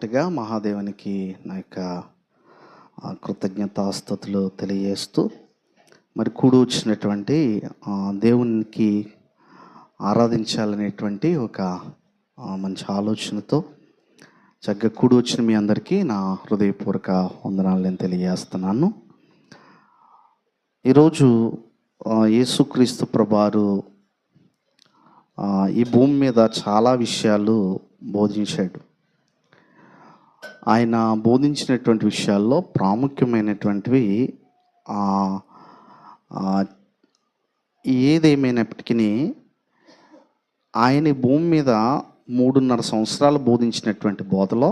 మొట్టమొదటిగా మహాదేవునికి నా యొక్క కృతజ్ఞతాస్తుతులు తెలియజేస్తూ మరి కూడి వచ్చినటువంటి దేవునికి ఆరాధించాలనేటువంటి ఒక మంచి ఆలోచనతో చక్కగా కూడి వచ్చిన మీ అందరికీ నా హృదయపూర్వక వందనాలు నేను తెలియజేస్తున్నాను. ఈరోజు యేసుక్రీస్తు ప్రభువారు ఈ భూమి మీద చాలా విషయాలు బోధించాడు. ఆయన బోధించినటువంటి విషయాల్లో ప్రాముఖ్యమైనటువంటివి ఏదేమైనప్పటికీ ఆయన భూమి మీద 3.5 సంవత్సరాలు బోధించినటువంటి బోధలో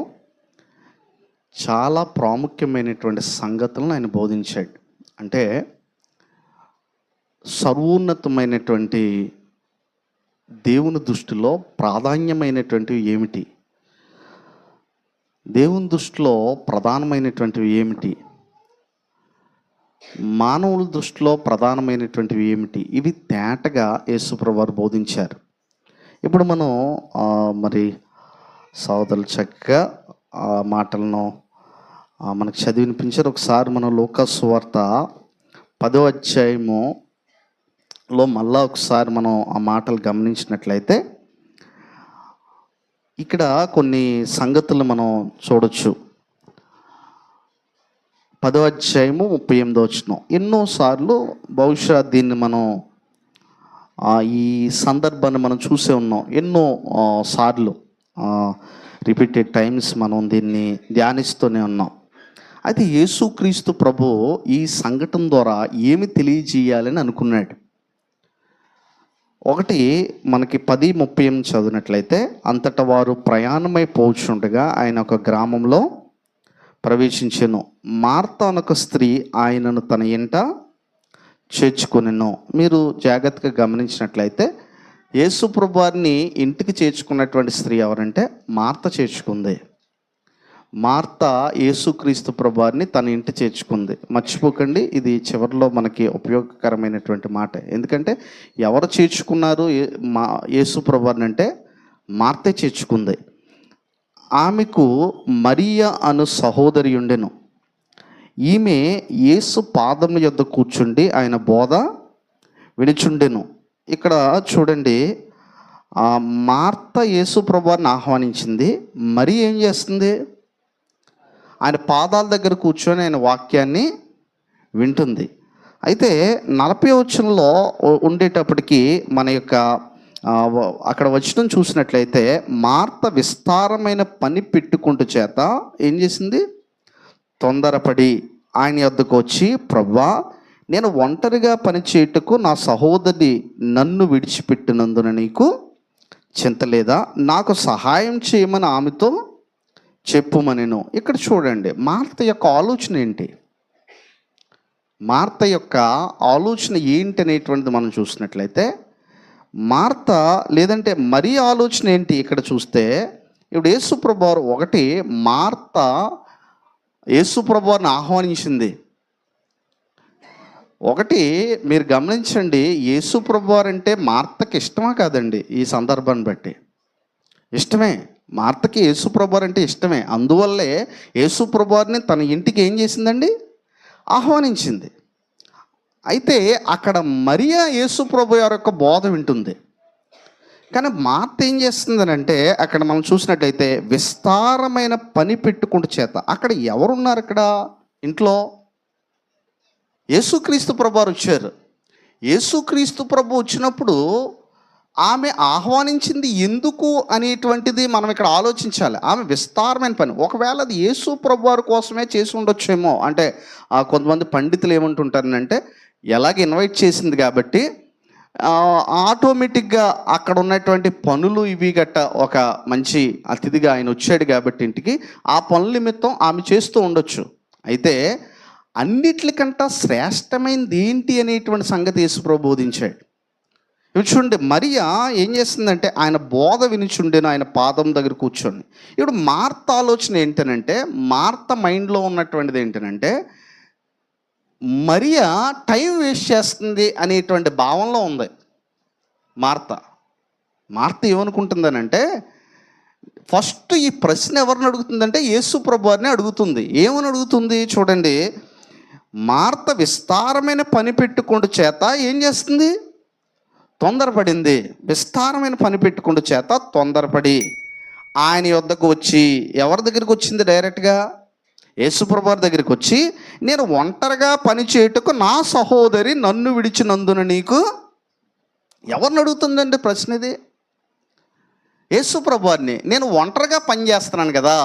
చాలా ప్రాముఖ్యమైనటువంటి సంగతులను ఆయన బోధించాడు. అంటే సర్వోన్నతమైనటువంటి దేవుని దృష్టిలో ప్రాధాన్యమైనటువంటివి ఏమిటి, దేవుని దృష్టిలో ప్రధానమైనటువంటివి ఏమిటి, మానవుల దృష్టిలో ప్రధానమైనటువంటివి ఏమిటి, ఇవి తేటగా యేసుప్రభువారు బోధించారు. ఇప్పుడు మనం మరి సోదరులు చక్కగా ఆ మాటలను మనకు చదివినిపించారు. ఒకసారి మనం లూకాసు సువార్త 10వ అధ్యాయములో మళ్ళా ఒకసారి మనం ఆ మాటలు గమనించినట్లయితే ఇక్కడ కొన్ని సంగతులు మనం చూడొచ్చు. 10వ అధ్యాయము 38వ వచనం. ఎన్నోసార్లు బహుశా దీన్ని మనం ఈ సందర్భాన్ని మనం చూసే ఉన్నాం. ఎన్నో సార్లు రిపీటెడ్ టైమ్స్ మనం దీన్ని ధ్యానిస్తూనే ఉన్నాం. అయితే యేసుక్రీస్తు ప్రభు ఈ సంఘటన ద్వారా ఏమి తెలియజేయాలని అనుకున్నాడు. ఒకటి మనకి 10:38 చదివినట్లయితే, అంతటా వారు ప్రయాణమై పోచుండగా ఆయన ఒక గ్రామంలో ప్రవేశించెను. మార్త అనొక స్త్రీ ఆయనను తన ఇంట చేర్చుకొనెను. మీరు జాగ్రత్తగా గమనించినట్లయితే యేసు ప్రభువారిని ఇంటికి చేర్చుకున్నటువంటి స్త్రీ ఎవరంటే మార్త చేర్చుకుంది. మార్త యేసుక్రీస్తు ప్రభువారిని తన ఇంటి చేర్చుకుంది. మర్చిపోకండి, ఇది చివరిలో మనకి ఉపయోగకరమైనటువంటి మాట. ఎందుకంటే ఎవరు చేర్చుకున్నారు యేసు ప్రభువారిని అంటే మార్తే చేర్చుకుంది. ఆమెకు మరియ అను సహోదరి ఉండెను. ఈమె యేసు పాదముల యొద్ద కూర్చుండి ఆయన బోధ వినిచుండెను. ఇక్కడ చూడండి, మార్త యేసు ప్రభువారిని ఆహ్వానించింది. మరి ఏం చేస్తుంది? ఆయన పాదాల దగ్గర కూర్చొని ఆయన వాక్యాన్ని వింటుంది. అయితే 40వ వచనంలో ఉండేటప్పటికి మన యొక్క అక్కడ వచనం చూసినట్లయితే, మార్త విస్తారమైన పని పెట్టుకుంటూ చేత ఏం చేసింది? తొందరపడి ఆయన యొద్దకు వచ్చి, ప్రభువా, నేను ఒంటరిగా పని చేయుటకు నా సహోదరి నన్ను విడిచిపెట్టినందున నీకు చింతలేదా? నాకు సహాయం చేయమని ఆమెతో చెప్పుమనెను. ఇక్కడ చూడండి, మార్త యొక్క ఆలోచన ఏంటి? మార్త యొక్క ఆలోచన ఏంటి అనేటువంటిది మనం చూసినట్లయితే, మార్త లేదంటే మరి ఆలోచన ఏంటి ఇక్కడ చూస్తే, ఇప్పుడు యేసు ప్రభువారు ఒకటి, మార్త యేసు ప్రభువారిని ఆహ్వానించింది. ఒకటి మీరు గమనించండి, యేసు ప్రభువారు అంటే మార్తకి ఇష్టమా కాదండి? ఈ సందర్భాన్ని బట్టి ఇష్టమే. మార్తకి యేసు ప్రభువారు అంటే ఇష్టమే. అందువల్లే యేసు ప్రభువారిని తన ఇంటికి ఏం చేసిందండి? ఆహ్వానించింది. అయితే అక్కడ మరియా యేసు ప్రభువారి యొక్క బోధ వింటుంది. కానీ మార్త ఏం చేస్తుందనంటే, అక్కడ మనం చూసినట్లయితే విస్తారమైన పని పెట్టుకుంటూ చేత, అక్కడ ఎవరున్నారు? అక్కడ ఇంట్లో యేసుక్రీస్తు ప్రభువారు వచ్చారు. యేసుక్రీస్తు ప్రభు వచ్చినప్పుడు ఆమె ఆహ్వానించింది ఎందుకు అనేటువంటిది మనం ఇక్కడ ఆలోచించాలి. ఆమె విస్తారమైన పని, ఒకవేళ అది యేసు ప్రభువారి కోసమే చేసి ఉండొచ్చేమో. అంటే కొంతమంది పండితులు ఏమంటుంటారనంటే, ఎలాగ ఇన్వైట్ చేసింది కాబట్టి ఆటోమేటిక్గా అక్కడ ఉన్నటువంటి పనులు ఇవి గట్ట, ఒక మంచి అతిథిగా ఆయన వచ్చాడు కాబట్టి ఇంటికి, ఆ పనుల నిమిత్తం ఆమె చేస్తూ ఉండొచ్చు. అయితే అన్నిట్లకంటే శ్రేష్టమైనది ఏంటి అనేటువంటి సంగతి యేసు ప్రభు బోధించాడు. ఇవి చూడండి, మరియా ఏం చేస్తుందంటే ఆయన బోధ వినిచుండేను ఆయన పాదం దగ్గర కూర్చొని. ఇప్పుడు మార్త ఆలోచన ఏంటనంటే, మార్త మైండ్లో ఉన్నటువంటిది ఏంటనంటే, మరియా టైం వేస్ట్ చేస్తుంది అనేటువంటి భావంలో ఉంది మార్త. ఏమనుకుంటుందనంటే, ఫస్ట్ ఈ ప్రశ్న ఎవరిని అడుగుతుందంటే యేసు ప్రభు వారిని అడుగుతుంది. ఏమని అడుగుతుంది చూడండి. మార్త విస్తారమైన పని పెట్టుకుంటూ చేత ఏం చేస్తుంది? తొందరపడింది. విస్తారమైన పని పెట్టుకుంటూ చేత తొందరపడి ఆయన యొద్దకు వచ్చి, ఎవరి దగ్గరికి వచ్చింది? డైరెక్ట్గా యేసుప్రభు వారి దగ్గరికి వచ్చి, నేను ఒంటరిగా పని చేయుటకు నా సహోదరి నన్ను విడిచినందున నీకు. ఎవరిని అడుగుతుందండి ప్రశ్న ఇది? యేసుప్రభు వారిని. నేను ఒంటరిగా పని చేస్తున్నాను కదా,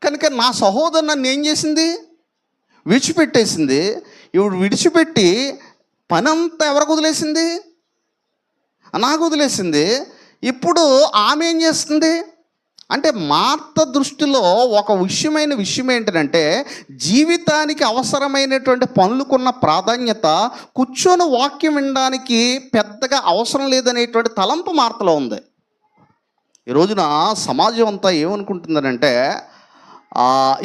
కనుక నా సహోదరు నన్ను ఏం చేసింది? విడిచిపెట్టేసింది. ఇప్పుడు విడిచిపెట్టి పని అంతా ఎవరికి వదిలేసింది? నాకు వదిలేసింది. ఇప్పుడు ఆమె ఏం చేస్తుంది అంటే, మార్త దృష్టిలో ఒక విషయం ఏంటంటే, జీవితానికి అవసరమైనటువంటి పనులకున్న ప్రాధాన్యత కూర్చొని వాక్యం వినడానికి పెద్దగా అవసరం లేదనేటువంటి తలంపు మార్తలో ఉంది. ఈ రోజున సమాజం అంతా ఏమనుకుంటుందనంటే,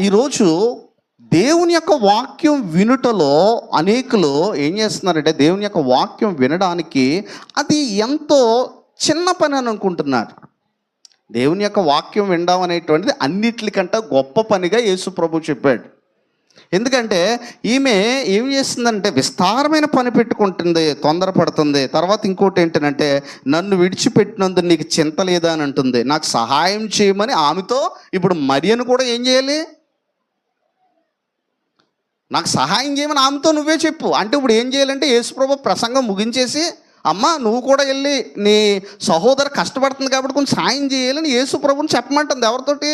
ఈరోజు దేవుని యొక్క వాక్యం వినుటలో అనేకులు ఏం చేస్తున్నారంటే, దేవుని యొక్క వాక్యం వినడానికి అది ఎంతో చిన్న పని అని అనుకుంటున్నారు. దేవుని యొక్క వాక్యం వినడం అనేటువంటిది అన్నిటికంటే గొప్ప పనిగా యేసు ప్రభు చెప్పాడు. ఎందుకంటే ఈమె ఏం చేస్తుందంటే, విస్తారమైన పని పెట్టుకుంటుంది, తొందరపడుతుంది. తర్వాత ఇంకోటి ఏంటంటే, నన్ను విడిచిపెట్టినందుకు నీకు చింత లేదా అని అంటుంది. నాకు సహాయం చేయమని ఆమెతో ఇప్పుడు మరియను కూడా ఏం చేయాలి? నాకు సహాయం చేయమని ఆమెతో నువ్వే చెప్పు అంటే, ఇప్పుడు ఏం చేయాలంటే యేసుప్రభు ప్రసంగం ముగించేసి, అమ్మ నువ్వు కూడా వెళ్ళి నీ సహోదరు కష్టపడుతుంది కాబట్టి కొంచెం సాయం చేయాలని యేసుప్రభుని చెప్పమంటుంది. ఎవరితోటి?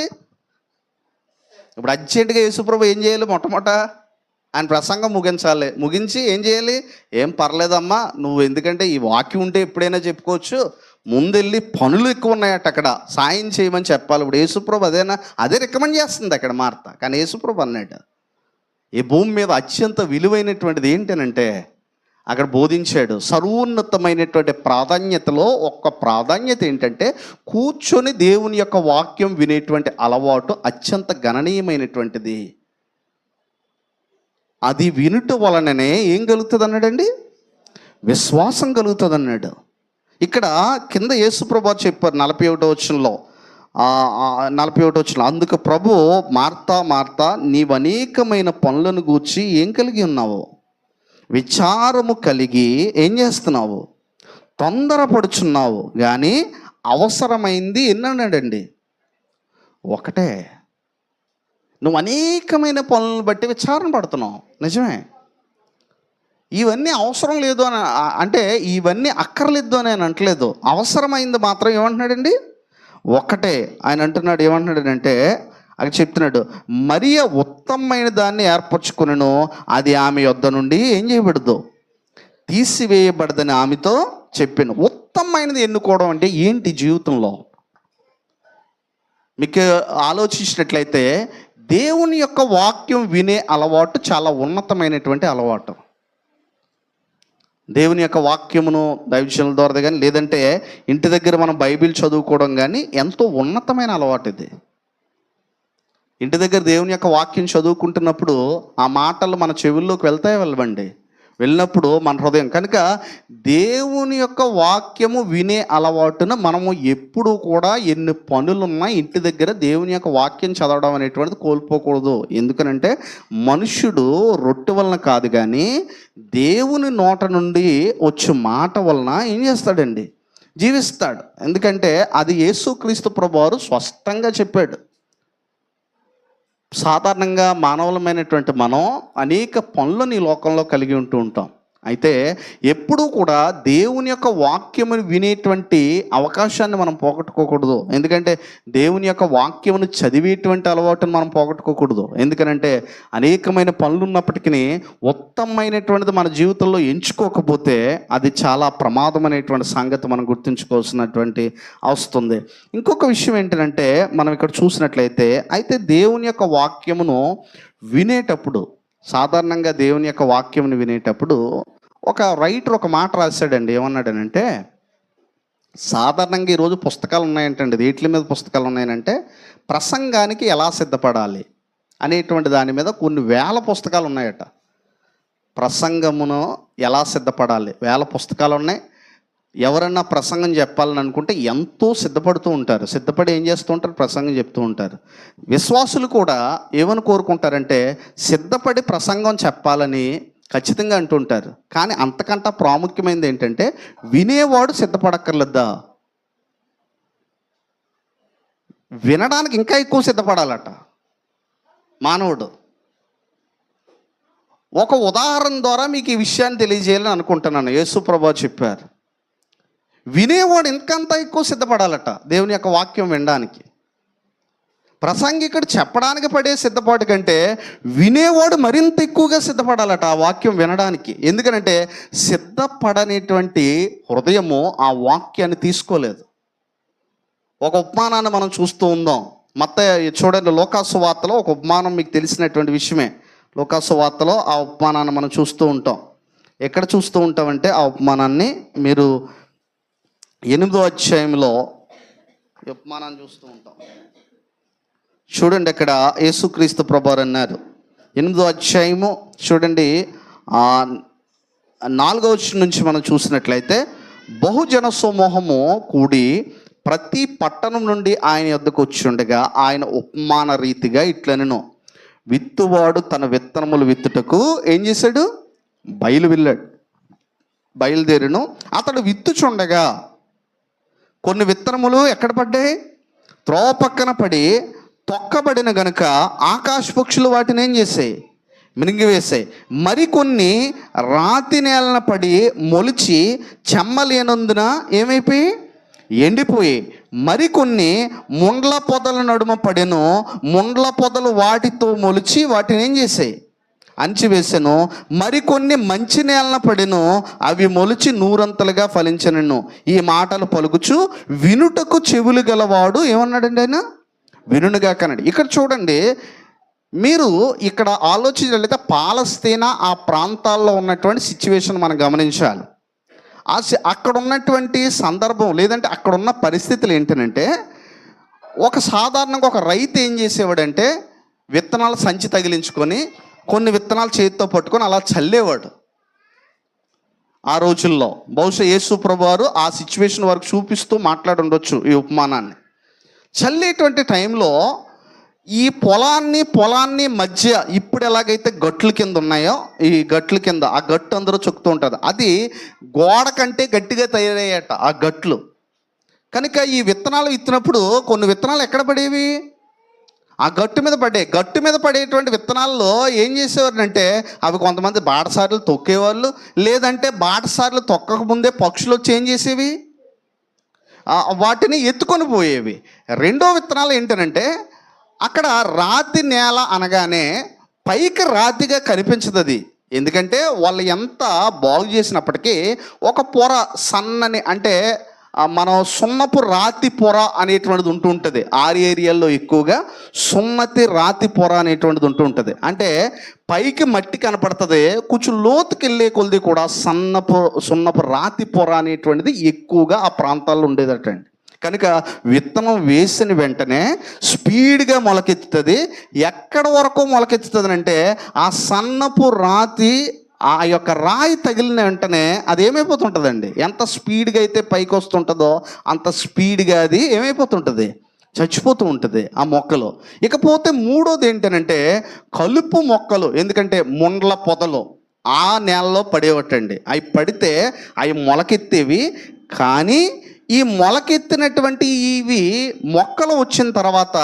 ఇప్పుడు అర్జెంటుగా యేసుప్రభు ఏం చేయాలి? మొట్టమొదట ఆయన ప్రసంగం ముగించాలి. ముగించి ఏం చేయాలి? ఏం పర్లేదమ్మా, నువ్వు ఎందుకంటే ఈ వాక్యం ఉంటే ఎప్పుడైనా చెప్పుకోవచ్చు, ముందెళ్ళి పనులు ఎక్కువ ఉన్నాయట, అక్కడ సాయం చేయమని చెప్పాలి. ఇప్పుడు యేసుప్రభు అదే రికమెండ్ చేస్తుంది అక్కడ మార్త. కానీ యేసుప్రభు అన్నాడు, ఈ భూమి మీద అత్యంత విలువైనటువంటిది ఏంటనంటే, అక్కడ బోధించాడు, సర్వోన్నతమైనటువంటి ప్రాధాన్యతలో ఒక్క ప్రాధాన్యత ఏంటంటే, కూర్చొని దేవుని యొక్క వాక్యం వినేటువంటి అలవాటు అత్యంత గణనీయమైనటువంటిది. అది వినుట వలననే ఏం కలుగుతుంది అన్నాడండి? విశ్వాసం కలుగుతుంది అన్నాడు. ఇక్కడ కింద యేసుప్రభు చెప్పారు 41వ వచనంలో, 41వ వచనంలో, అందుకు ప్రభు, మార్తా మార్తా, నీవు అనేకమైన పనులను గూర్చి ఏం కలిగి ఉన్నావు? విచారము కలిగి ఏం చేస్తున్నావు? తొందరపడుచున్నావు, కానీ అవసరమైంది ఎన్నన్నాడండి? ఒకటే. నువ్వు అనేకమైన పనులను బట్టి విచారణ పడుతున్నావు, నిజమే. ఇవన్నీ అవసరం లేదు అని అంటే, ఇవన్నీ అక్కర్లేదు అని ఆయన అంటలేదు. అవసరమైంది మాత్రం ఏమంటున్నాడండి? ఒకటే. ఆయన అంటున్నాడు, ఏమంటున్నాడంటే, అది చెప్తున్నాడు, మరియ ఉత్తమమైన దాన్ని ఏర్పరచుకునను, అది ఆమె యొద్ద నుండి ఏం చేయబడదు? తీసివేయబడదని ఆమెతో చెప్పాను. ఉత్తమమైనది ఎన్నుకోవడం అంటే ఏంటి జీవితంలో? మీకు ఆలోచించినట్లయితే, దేవుని యొక్క వాక్యం వినే అలవాటు చాలా ఉన్నతమైనటువంటి అలవాటు. దేవుని యొక్క వాక్యమును దైవజనుల ద్వారా కానీ, లేదంటే ఇంటి దగ్గర మనం బైబిల్ చదువుకోవడం కానీ ఎంతో ఉన్నతమైన అలవాటు ఇది. ఇంటి దగ్గర దేవుని యొక్క వాక్యం చదువుకుంటున్నప్పుడు ఆ మాటలు మన చెవుల్లోకి వెళ్ళవండి. వెళ్ళినప్పుడు మన హృదయం కనుక దేవుని యొక్క వాక్యము వినే అలవాటును మనము ఎప్పుడు కూడా ఎన్ని పనులున్నా ఇంటి దగ్గర దేవుని యొక్క వాక్యం చదవడం అనేటువంటిది కోల్పోకూడదు. ఎందుకనంటే మనుష్యుడు రొట్టె వలన కాదు కానీ దేవుని నోట నుండి వచ్చే మాట వలన ఏం చేస్తాడండి? జీవిస్తాడు. ఎందుకంటే అది యేసుక్రీస్తు ప్రభువారు స్పష్టంగా చెప్పాడు. సాధారణంగా మానవులమైనటువంటి మనం అనేక పనులను ఈ లోకంలో కలిగి ఉంటాం. అయితే ఎప్పుడూ కూడా దేవుని యొక్క వాక్యమును వినేటువంటి అవకాశాన్ని మనం పోగొట్టుకోకూడదు. ఎందుకంటే దేవుని యొక్క వాక్యమును చదివేటువంటి అలవాటును మనం పోగొట్టుకోకూడదు. ఎందుకనంటే అనేకమైన పనులు ఉన్నప్పటికీ ఉత్తమమైనటువంటిది మన జీవితంలో ఎంచుకోకపోతే అది చాలా ప్రమాదం అనేటువంటి సంగతి మనం గుర్తుంచుకోవాల్సినటువంటి వస్తుంది. ఇంకొక విషయం ఏంటంటే, మనం ఇక్కడ చూసినట్లయితే, అయితే దేవుని యొక్క వాక్యమును వినేటప్పుడు, సాధారణంగా దేవుని యొక్క వాక్యమును వినేటప్పుడు ఒక రైటర్ ఒక మాట రాశాడండి. ఏమన్నాడనంటే, సాధారణంగా ఈరోజు పుస్తకాలు ఉన్నాయంటండి. వీటి మీద పుస్తకాలు ఉన్నాయనంటే, ప్రసంగానికి ఎలా సిద్ధపడాలి అనేటువంటి దాని మీద కొన్ని వేల పుస్తకాలు ఉన్నాయట. ప్రసంగమును ఎలా సిద్ధపడాలి వేల పుస్తకాలు ఉన్నాయి. ఎవరన్నా ప్రసంగం చెప్పాలని అనుకుంటే ఎంతో సిద్ధపడుతూ ఉంటారు. సిద్ధపడి ఏం చేస్తూ ఉంటారు? ప్రసంగం చెప్తూ ఉంటారు. విశ్వాసులు కూడా ఏమని కోరుకుంటారంటే సిద్ధపడి ప్రసంగం చెప్పాలని ఖచ్చితంగా అంటుంటారు. కానీ అంతకంటే ప్రాముఖ్యమైనది ఏంటంటే వినేవాడు సిద్ధపడక్కర్లేదా? వినడానికి ఇంకా ఎక్కువ సిద్ధపడాలట మానవుడు. ఒక ఉదాహరణ ద్వారా మీకు ఈ విషయాన్ని తెలియజేయాలని అనుకుంటున్నాను. యేసు ప్రభువు చెప్పారు, వినేవాడు ఇంకంత ఎక్కువ సిద్ధపడాలట దేవుని యొక్క వాక్యం వినడానికి. ప్రసంగికుడు చెప్పడానికి పడే సిద్ధపాటు కంటే వినేవాడు మరింత ఎక్కువగా సిద్ధపడాలట ఆ వాక్యం వినడానికి. ఎందుకంటే సిద్ధపడనేటువంటి హృదయము ఆ వాక్యాన్ని తీసుకోలేదు. ఒక ఉపమానాన్ని మనం చూస్తూ ఉందాం. మత్తయి చూడండి, లోకాసు వార్తలో ఒక ఉపమానం మీకు తెలిసినటువంటి విషయమే. లోకాసు వార్తలో ఆ ఉపమానాన్ని మనం చూస్తూ ఉంటాం. ఎక్కడ చూస్తూ ఉంటామంటే ఆ ఉపమానాన్ని మీరు 8వ అధ్యాయంలో ఉపమానాన్ని చూస్తూ ఉంటాం. చూడండి, అక్కడ యేసుక్రీస్తు ప్రభువారు అన్నారు. 8వ అధ్యాయము చూడండి, 4వ వచనం నుంచి మనం చూసినట్లయితే, బహుజన సమూహము కూడి ప్రతి పట్టణం నుండి ఆయన యొద్దకు వచ్చి ఉండగా ఆయన ఉపమాన రీతిగా ఇట్లనెను, విత్తువాడు తన విత్తనములు విత్తుటకు ఏం చేశాడు? బయలుదేరును. అతడు విత్తుచుండగా కొన్ని విత్తనములు ఎక్కడ పడ్డాయి? త్రోవ పక్కన పడి తొక్కబడిన గనుక ఆకాశ పక్షులు వాటిని ఏం చేసాయి? మినిగివేసాయి. మరికొన్ని రాతి నేలన పడి మొలిచి చెమ్మలేనందున ఏమైపోయి? ఎండిపోయి. మరికొన్ని ముండ్ల పొదల నడుమ పడెను. ముండ్ల పొదలు వాటితో మొలిచి వాటిని ఏం చేసాయి? అంచివేసెను. మరికొన్ని మంచి నేలన పడెను, అవి మొలిచి నూరంతలుగా ఫలించెను. ఈ మాటలు పలుకుచు వినుటకు చెవులు గలవాడు ఏమన్నాడండి? ఆయన వినునుగా కనడు. ఇక్కడ చూడండి, మీరు ఇక్కడ ఆలోచించినట్లయితే పాలస్తీనా ఆ ప్రాంతాల్లో ఉన్నటువంటి సిచ్యువేషన్ మనం గమనించాలి. అక్కడ ఉన్నటువంటి సందర్భం లేదంటే అక్కడ ఉన్న పరిస్థితులు ఏంటంటే, సాధారణంగా ఒక రైతు ఏం చేసేవాడంటే విత్తనాలు సంచి తగిలించుకొని కొన్ని విత్తనాలు చేతితో పట్టుకొని అలా చల్లేవాడు. ఆ రోజుల్లో బహుశా యేసు ప్రభువారు ఆ సిచ్యువేషన్ వరకు చూపిస్తూ మాట్లాడుండొచ్చు ఈ ఉపమానాన్ని. చల్లేటువంటి టైంలో ఈ పొలాన్ని మధ్య ఇప్పుడు ఎలాగైతే గట్ల కింద ఉన్నాయో, ఈ గట్ల కింద ఆ గట్టు అందరూ చొక్కుతూ ఉంటుంది. అది గోడ కంటే గట్టిగా తయారయ్యాట ఆ గట్లు. కనుక ఈ విత్తనాలు విత్తినప్పుడు కొన్ని విత్తనాలు ఎక్కడ పడేవి? ఆ గట్టు మీద పడ్డాయి. గట్టు మీద పడేటువంటి విత్తనాల్లో ఏం చేసేవారంటే అవి కొంతమంది బాటసార్లు తొక్కేవాళ్ళు, లేదంటే బాటసార్లు తొక్కకముందే పక్షులు వచ్చి ఏం చేసేవి? వాటిని ఎత్తుకొని పోయేవి. రెండో విత్తనాలు ఏంటంటే అక్కడ రాతి నేల అనగానే పైకి రాతిగా కనిపించదు అది. ఎందుకంటే వాళ్ళు ఎంత బాగు చేసినప్పటికీ ఒక పొర సన్నని, అంటే మనం సున్నపు రాతి పొర అనేటువంటిది ఉంటూ ఉంటుంది. ఏరియాల్లో ఎక్కువగా సున్నతి రాతి పొర అనేటువంటిది ఉంటూ ఉంటుంది. అంటే పైకి మట్టి కనపడుతుంది, కొంచెం లోతుకి వెళ్ళే కొలది కూడా సున్నపు రాతి పొర అనేటువంటిది ఎక్కువగా ఆ ప్రాంతాల్లో ఉండేదటండి. కనుక విత్తనం వేసిన వెంటనే స్పీడ్గా మొలకెత్తుతుంది. ఎక్కడ వరకు మొలకెత్తుతుంది అంటే ఆ సన్నపు రాతి, ఆ యొక్క రాయి తగిలిన వెంటనే అది ఏమైపోతుంటుందండి? ఎంత స్పీడ్గా అయితే పైకి వస్తుంటుందో అంత స్పీడ్గా అది ఏమైపోతుంటుంది? చచ్చిపోతూ ఉంటుంది ఆ మొక్కలు. ఇకపోతే మూడోది ఏంటంటే కలుపు మొక్కలు. ఎందుకంటే ముండ్ల పొదలు ఆ నేలలో పడేవటండి. అవి పడితే అవి మొలకెత్తేవి. కానీ ఈ మొలకెత్తినటువంటి ఇవి మొక్కలు వచ్చిన తర్వాత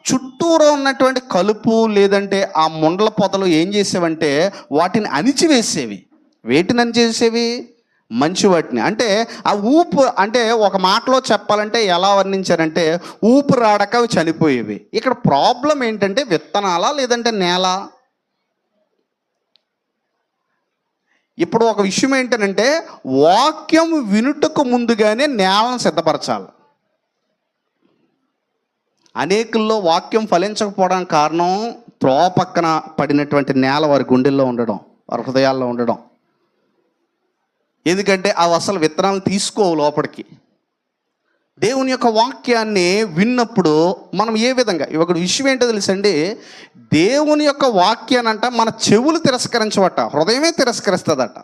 చుట్టూరా ఉన్నటువంటి కలుపు లేదంటే ఆ ముండ్ల పొదలు ఏం చేసేవంటే వాటిని అణిచివేసేవి. వేటిని అణిచేసేవి? మంచి వాటిని. అంటే ఆ అంటే ఒక మాటలో చెప్పాలంటే ఎలా వర్ణించారంటే ఊపిరాడక అవి చనిపోయేవి. ఇక్కడ ప్రాబ్లం ఏంటంటే విత్తనాలా లేదంటే నేల? ఇప్పుడు ఒక విషయం ఏంటంటే వాక్యం వినుటకు ముందుగానే నేలను సిద్ధపరచాలి. అనేకుల్లో వాక్యం ఫలించకపోవడానికి కారణం త్రోవ పక్కన పడినటువంటి నేల వారి గుండెల్లో ఉండడం, వారి హృదయాల్లో ఉండడం. ఎందుకంటే అవి అసలు విత్తనాలు తీసుకోవు లోపలికి. దేవుని యొక్క వాక్యాన్ని విన్నప్పుడు మనం ఏ విధంగా, ఒక విషయం ఏంటో తెలుసండి, దేవుని యొక్క వాక్యాన్ని అంట మన చెవులు తిరస్కరించవట, హృదయమే తిరస్కరిస్తుందట.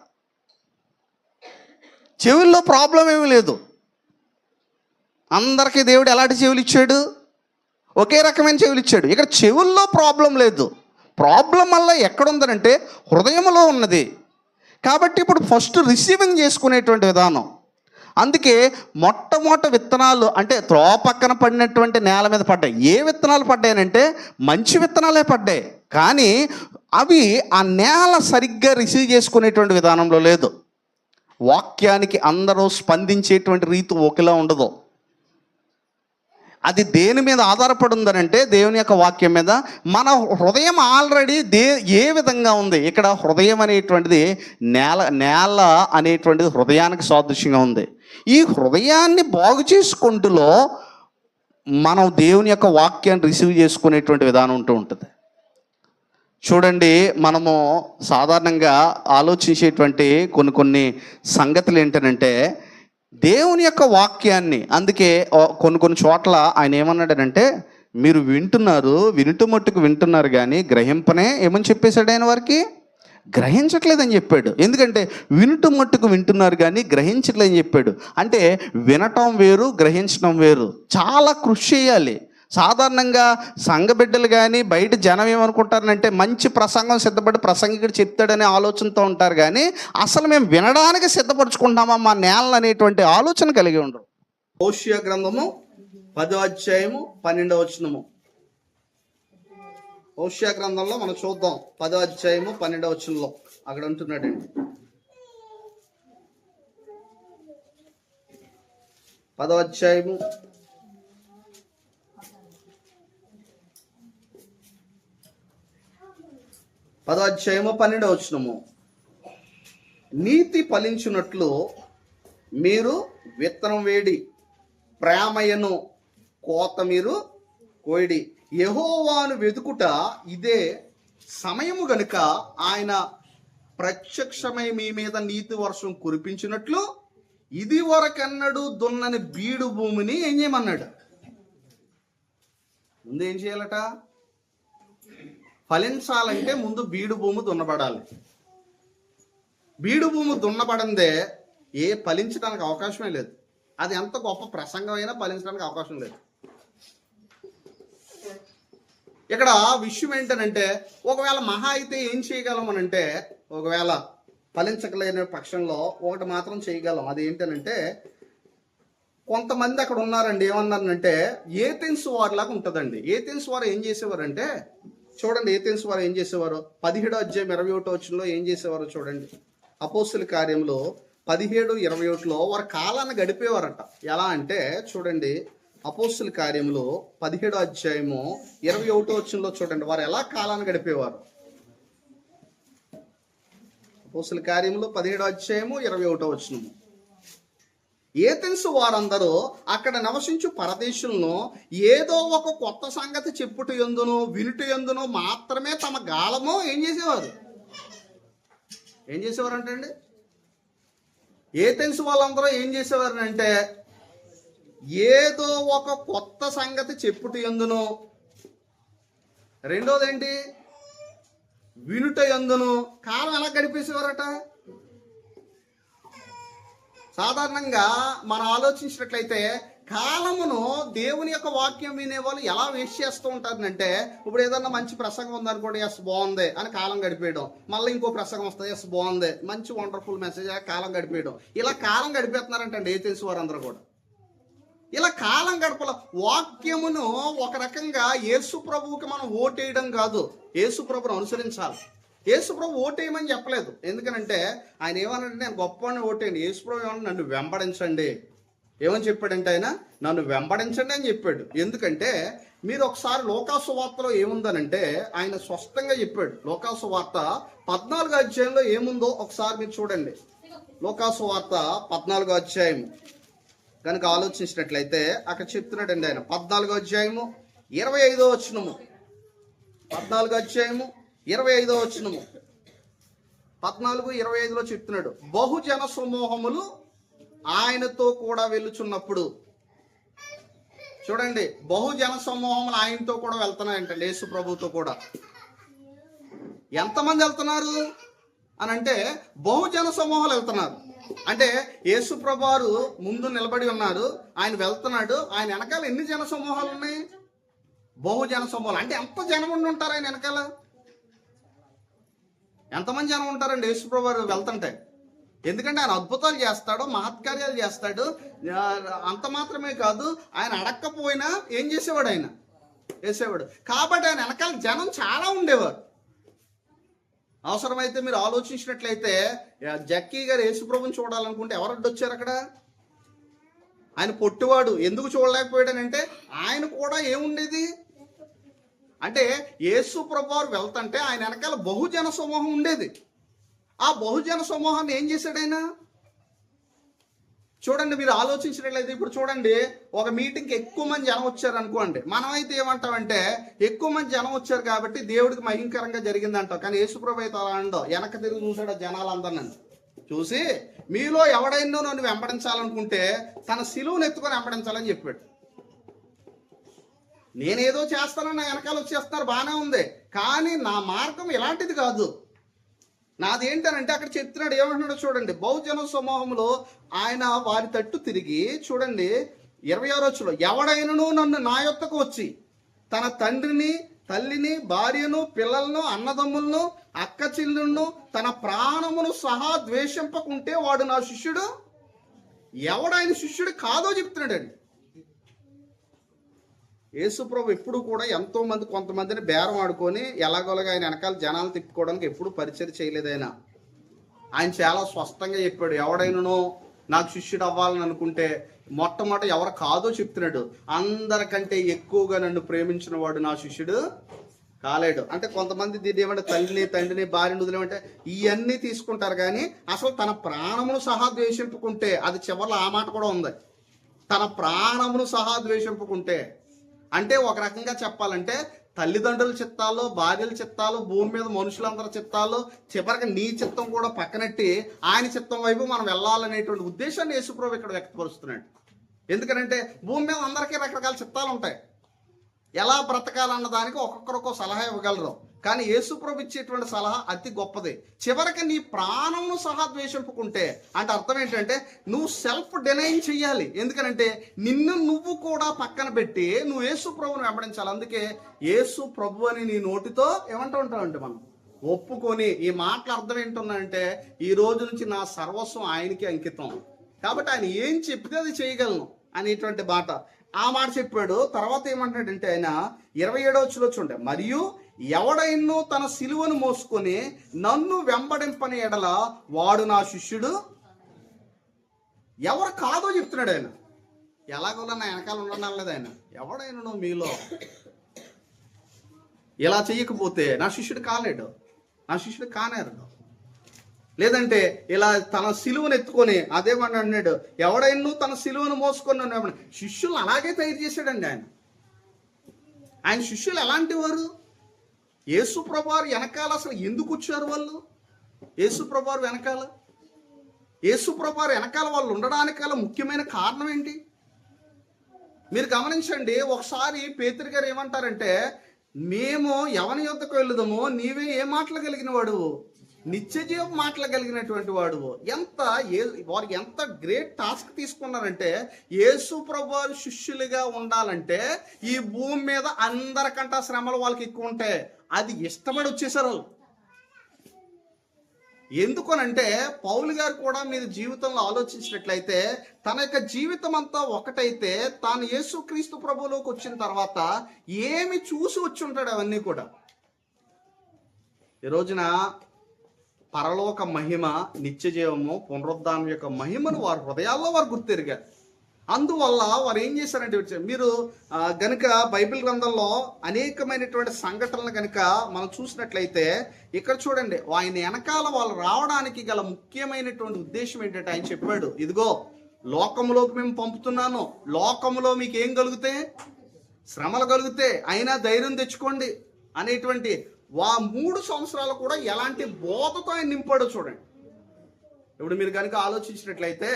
చెవుల్లో ప్రాబ్లం ఏమీ లేదు. అందరికీ దేవుడు ఎలాంటి చెవులు ఇచ్చాడు? ఒకే రకమైన చెవులు ఇచ్చాడు. ఇక్కడ చెవుల్లో ప్రాబ్లం లేదు. ప్రాబ్లం వల్ల ఎక్కడుందనంటే హృదయంలో ఉన్నది. కాబట్టి ఇప్పుడు ఫస్ట్ రిసీవింగ్ చేసుకునేటువంటి విధానం. అందుకే మొట్టమొదటి విత్తనాలు అంటే త్రోవ పక్కన పడినటువంటి నేల మీద పడ్డాయి. ఏ విత్తనాలు పడ్డాయనంటే మంచి విత్తనాలే పడ్డాయి. కానీ అవి ఆ నేల సరిగ్గా రిసీవ్ చేసుకునేటువంటి విధానంలో లేదు. వాక్యానికి అందరూ స్పందించేటువంటి రీతి ఒకేలా ఉండదు. అది దేని మీద ఆధారపడి ఉందనంటే దేవుని యొక్క వాక్యం మీద. మన హృదయం ఆల్రెడీ ఏ విధంగా ఉంది? ఇక్కడ హృదయం అనేటువంటిది నేల అనేటువంటిది హృదయానికి సాదృశ్యంగా ఉంది. ఈ హృదయాన్ని బాగు చేసుకుంటూలో మనం దేవుని యొక్క వాక్యాన్ని రిసీవ్ చేసుకునేటువంటి విధానం ఉంటుంది. చూడండి, మనము సాధారణంగా ఆలోచించేటువంటి కొన్ని సంగతులు ఏంటంటే దేవుని యొక్క వాక్యాన్ని, అందుకే కొన్ని చోట్ల ఆయన ఏమన్నాడనంటే మీరు వింటూ మట్టుకు వింటున్నారు కానీ గ్రహింపనే ఏమని చెప్పేశాడు ఆయన వారికి? గ్రహించట్లేదని చెప్పాడు. ఎందుకంటే వినుట మట్టుకు వింటున్నారు కానీ గ్రహించట్లేదని చెప్పాడు. అంటే వినటం వేరు, గ్రహించడం వేరు. చాలా కృషి చేయాలి. సాధారణంగా సంఘ బిడ్డలు కానీ బయట జనం ఏమనుకుంటారంటే మంచి ప్రసంగం సిద్ధపడి ప్రసంగికుడు చెప్తాడనే ఆలోచనతో ఉంటారు కానీ అసలు మేము వినడానికి సిద్ధపరచుకుంటామా మా నేల అనేటువంటి ఆలోచన కలిగి ఉండరు. హోషేయ గ్రంథము 10వ అధ్యాయము 12వ వచనము. హోషేయ గ్రంథంలో మనం చూద్దాం. 10వ అధ్యాయము 12వ వచనంలో అక్కడ ఉంటున్నాడండి. 10వ అధ్యాయము 12వ వచనము. నీతి ఫలించున్నట్లు మీరు విత్తనం వేడి, ప్రేమయను కోత మీరు కోయడి. యెహోవాను వెతుకుట ఇదే సమయము గనుక ఆయన ప్రత్యక్షమై మీ మీద నీతి వర్షం కురిపించినట్లు ఇది వరకన్నడు దున్నని బీడు భూమిని ఏం చేయమన్నాడు? ముందు ఏం చేయాలట? ఫలించాలంటే ముందు బీడు భూమి దున్నబడాలి. బీడు భూమి దున్నబడిందే ఫలించడానికి అవకాశమే లేదు. అది ఎంత గొప్ప ప్రసంగం అయినా ఫలించడానికి అవకాశం లేదు. ఇక్కడ విషయం ఏంటనంటే ఒకవేళ మహా అయితే ఏం చేయగలం అనంటే, ఒకవేళ ఫలించకలేని పక్షంలో ఒకటి మాత్రం చేయగలం. అది ఏంటనంటే కొంతమంది అక్కడ ఉన్నారండి, ఏమన్నారంటే ఏథెన్స్ వారిలాగా ఉంటుందండి. ఏథెన్స్ వారు ఏం చేసేవారంటే, చూడండి ఏథెన్స్ వారు ఏం చేసేవారు? 17వ అధ్యాయం 21వ వచనంలో ఏం చేసేవారు చూడండి. అపోస్తుల కార్యంలో 17:21లో వారు కాలాన్ని గడిపేవారట. ఎలా అంటే చూడండి, అపోస్తుల కార్యంలో 17వ అధ్యాయము 21వ వచనంలో చూడండి వారు ఎలా కాలాన్ని గడిపేవారు. అపోస్తుల కార్యంలో 17వ అధ్యాయము 21వ వచనము. ఏథెన్స్ వారందరూ అక్కడ నివసించు పరదేశులను ఏదో ఒక కొత్త సంగతి చెప్పుట యందును వినుట యందును మాత్రమే తమ గాలము ఏం చేసేవారు అంటే అండి, ఏథెన్స్ వాళ్ళందరూ ఏం చేసేవారు అంటే ఏదో ఒక కొత్త సంగతి చెప్పుట యందును, రెండోది ఏంటి, వినుట యందును కాలం ఎలా గడిపేసేవారట. సాధారణంగా మనం ఆలోచించినట్లయితే కాలమును దేవుని యొక్క వాక్యం వినేవాళ్ళు ఎలా వేస్ట్ చేస్తూ ఉంటారంటే, ఇప్పుడు ఏదన్నా మంచి ప్రసంగం ఉందనుకోండి, ఎస్ బాగుంది అని కాలం గడిపేయడం. మళ్ళీ ఇంకో ప్రసంగం వస్తుంది, ఎస్ బాగుంది, మంచి వండర్ఫుల్ మెసేజ్, కాలం గడిపేయడం. ఇలా కాలం గడిపేస్తున్నారంటే ఏథెన్స్ వారందరూ కూడా ఇలా కాలం గడపల. వాక్యమును ఒక రకంగా యేసు ప్రభువుకి మనం ఓటేయడం కాదు, యేసు ప్రభువును అనుసరించాలి. యేసు ప్రభు ఓటేయమని చెప్పలేదు. ఎందుకనంటే ఆయన ఏమన్నాడంటే నేను గొప్పవాడిని ఓటేయండి. యేసు ప్రభు ఏమన్నా నన్ను వెంబడించండి. ఏమని చెప్పాడంటే ఆయన నన్ను వెంబడించండి అని చెప్పాడు. ఎందుకంటే మీరు ఒకసారి లోకాసు వార్తలో ఏముందనంటే ఆయన స్పష్టంగా చెప్పాడు. లోకాసు వార్త 14వ అధ్యాయంలో ఏముందో ఒకసారి మీరు చూడండి. లోకాసు వార్త 14వ అధ్యాయం కనుక ఆలోచించినట్లయితే అక్కడ చెప్తున్నాడండి ఆయన 14వ అధ్యాయము 25వ వచనము. 14వ అధ్యాయము 25వ వచనము 14:25లో చెప్తున్నాడు, బహుజన సమూహములు ఆయనతో కూడా వెళ్ళుచున్నప్పుడు. చూడండి, బహుజన సమూహములు ఆయనతో కూడా వెళ్తున్నాయంటండి, యేసు ప్రభుతో కూడా. ఎంతమంది వెళ్తున్నారు అని అంటే బహుజన సమూహాలు వెళ్తున్నారు. అంటే యేసు ప్రభువారు ముందు నిలబడి ఉన్నారు, ఆయన వెళ్తున్నాడు, ఆయన వెనకాల ఎన్ని జన సమూహాలు ఉన్నాయి? బహుజన సమూహాలు. అంటే ఎంత జనం ఉండి ఉంటారు ఆయన వెనకాల? ఎంతమంది జనం ఉంటారండి యేసు ప్రభువారు వెళ్తుంటే? ఎందుకంటే ఆయన అద్భుతాలు చేస్తాడు, మహత్కార్యాలు చేస్తాడు. అంత మాత్రమే కాదు, ఆయన అడక్కపోయినా ఏం చేసేవాడు? ఆయన చేసేవాడు. కాబట్టి ఆయన వెనకాల జనం చాలా ఉండేవారు. అవసరమైతే మీరు ఆలోచించినట్లయితే జక్కీ గారు యేసుప్రభుని చూడాలనుకుంటే ఎవరు అడ్డొచ్చారు అక్కడ? ఆయన పొట్టివాడు, ఎందుకు చూడలేకపోయాడనంటే ఆయన కూడా ఏముండేది అంటే యేసు ప్రభువారు వెళ్తుంటే ఆయన వెనకాల బహుజన సమూహం ఉండేది. ఆ బహుజన సమూహాన్ని ఏం చేశాడు ఆయన? చూడండి, మీరు ఆలోచించినట్లయితే ఇప్పుడు చూడండి, ఒక మీటింగ్కి ఎక్కువ మంది జనం వచ్చారు అనుకోండి, మనమైతే ఏమంటామంటే ఎక్కువ మంది జనం వచ్చారు కాబట్టి దేవుడికి మహింకరంగా జరిగింది అంటాం. కానీ యేసుప్రభు అయితే అలా అండో, వెనక తిరిగి చూసాడు జనాలందరినీ చూసి, మీలో ఎవడైనా నన్ను వెంబడించాలనుకుంటే తన సిలువను ఎత్తుకొని వెంబడించాలని చెప్పాడు. నేనేదో చేస్తానని నా వెనకాల వచ్చేస్తున్నారు, బాగానే ఉంది, కానీ నా మార్గం ఇలాంటిది కాదు. నాది ఏంటనంటే అక్కడ చెప్తున్నాడు, ఏమంటున్నాడు చూడండి, బహుజన సమూహంలో ఆయన వారి తట్టు తిరిగి, చూడండి 26వ వచనంలో, ఎవడైనను నన్ను నా యొద్దకు వచ్చి తన తండ్రిని, తల్లిని, భార్యను, పిల్లలను, అన్నదమ్ములను, అక్క చెల్లెలను, తన ప్రాణమును సహా ద్వేషింపకుంటే వాడు నా శిష్యుడు. ఎవడాయన శిష్యుడు కాదో చెప్తున్నాడండి. యేసుప్రభు ఎప్పుడు కూడా ఎంతో మంది కొంతమందిని బేరం ఆడుకొని ఎలాగోలాగా ఆయన వెనకాల జనాలు తిప్పుకోవడానికి ఎప్పుడు పరిచయం చేయలేదు. ఆయన చాలా స్పష్టంగా చెప్పాడు, ఎవడైనానో నాకు శిష్యుడు అవ్వాలని అనుకుంటే మొట్టమొదట ఎవరు కాదో చెప్తున్నాడు. అందరికంటే ఎక్కువగా నన్ను ప్రేమించిన వాడు నా శిష్యుడు కాలేడు. అంటే కొంతమంది దీన్ని ఏమంటే తండ్రిని భార్యను వదిలేమంటే ఇవన్నీ తీసుకుంటారు, కానీ అసలు తన ప్రాణమును సహా ద్వేషింపుకుంటే, అది చివరిలో ఆ మాట కూడా ఉంది, తన ప్రాణమును సహా ద్వేషింపుకుంటే. అంటే ఒక రకంగా చెప్పాలంటే తల్లిదండ్రుల చిత్తాలు, భార్యల చిత్తాలు, భూమి మీద మనుషులందరి చిత్తాలు, చివరికి నీ చిత్తం కూడా పక్కనెట్టి ఆయన చిత్తం వైపు మనం వెళ్ళాలనేటువంటి ఉద్దేశాన్ని యేసుప్రభు ఇక్కడ వ్యక్తపరుస్తున్నాడు. ఎందుకంటే భూమి మీద అందరికీ రకరకాల చిత్తాలు ఉంటాయి, ఎలా బ్రతకాలన్న దానికి ఒక్కొక్కరు సలహా ఇవ్వగలరు. కానీ యేసుప్రభు ఇచ్చేటువంటి సలహా అతి గొప్పది. చివరికి నీ ప్రాణంను సహా ద్వేషింపుకుంటే అంటే అర్థం ఏంటంటే నువ్వు సెల్ఫ్ డినైన్ చెయ్యాలి. ఎందుకనంటే నిన్ను నువ్వు కూడా పక్కన పెట్టి నువ్వు యేసుప్రభుని వెంబడించాలి. అందుకే యేసు ప్రభు అని నీ నోటితో ఏమంటూ ఉంటామంటే మనం ఒప్పుకొని, ఈ మాటల అర్థం ఏంటంటే ఈ రోజు నుంచి నా సర్వస్వం ఆయనకి అంకితం, కాబట్టి ఆయన ఏం చెప్తే అది చేయగలను అనేటువంటి మాట. ఆ మాట చెప్పాడు. తర్వాత ఏమంటాడంటే ఆయన 27వ వచనంలో చూడండి, మరియు ఎవడైనో తన సిలువను మోసుకొని నన్ను వెంబడింపని ఎడల వాడు నా శిష్యుడు. ఎవరు కాదో చెప్తున్నాడు ఆయన. ఎలాగోలా నా వెనకాల ఉండడం లేదు ఆయన. ఎవడైనా మీలో ఇలా చెయ్యకపోతే నా శిష్యుడు కాలేడు, నా శిష్యుడు కానేరు. లేదంటే ఇలా తన సిలువను ఎత్తుకొని అదేమన్నాడు, ఎవడైనా తన సిలువను మోసుకొని నన్ను. శిష్యులు అలాగే తయారు చేశాడండి ఆయన. ఆయన శిష్యులు ఎలాంటి వారు? యేసు ప్రభువారు వెనకాల అసలు ఎందుకు వచ్చారు వాళ్ళు? యేసు ప్రభువారు వెనకాల వాళ్ళు ఉండడానికి ముఖ్యమైన కారణం ఏంటి? మీరు గమనించండి. ఒకసారి పేతురు గారు ఏమంటారంటే, మేము ఎవని యొద్దకు వెళ్దామో నీవే ఏ మాటలు కలిగిన వాడు, నిత్య జీవం మాటలు కలిగినటువంటి వాడు. వారు ఎంత గ్రేట్ టాస్క్ తీసుకున్నారంటే, యేసు ప్రభువారు శిష్యులుగా ఉండాలంటే ఈ భూమి మీద అందరికంటే శ్రమలు వాళ్ళకి ఎక్కువ ఉంటాయి. అది ఇష్టపడి వచ్చేసారు వాళ్ళు. ఎందుకనంటే పౌలు గారు కూడా మీరు జీవితంలో ఆలోచించినట్లయితే తన యొక్క జీవితం అంతా ఒకటైతే తాను యేసుక్రీస్తు ప్రభువులోకి వచ్చిన తర్వాత ఏమి చూసి వచ్చి ఉంటాడు అవన్నీ కూడా. ఈ రోజున పరలోక మహిమ, నిత్య జీవము, పునరుద్ధానం యొక్క మహిమను వారి హృదయాల్లో వారు గుర్తెరిగారు. అందువల్ల వారు ఏం చేశారంటే, మీరు గనుక బైబిల్ గ్రంథంలో అనేకమైనటువంటి సంఘటనలు కనుక మనం చూసినట్లయితే ఇక్కడ చూడండి, ఆయన వెనకాల వాళ్ళు రావడానికి గల ముఖ్యమైనటువంటి ఉద్దేశం ఏంటంటే ఆయన చెప్పాడు, ఇదిగో లోకములోకి మేము పంపుతున్నాను, లోకములో మీకు ఏం కలిగితే శ్రమలు కలిగితే అయినా ధైర్యం తెచ్చుకోండి అనేటువంటి 3 సంవత్సరాలు కూడా ఎలాంటి బోధతో ఆయన నింపాడో చూడండి. ఇప్పుడు మీరు కనుక ఆలోచించినట్లయితే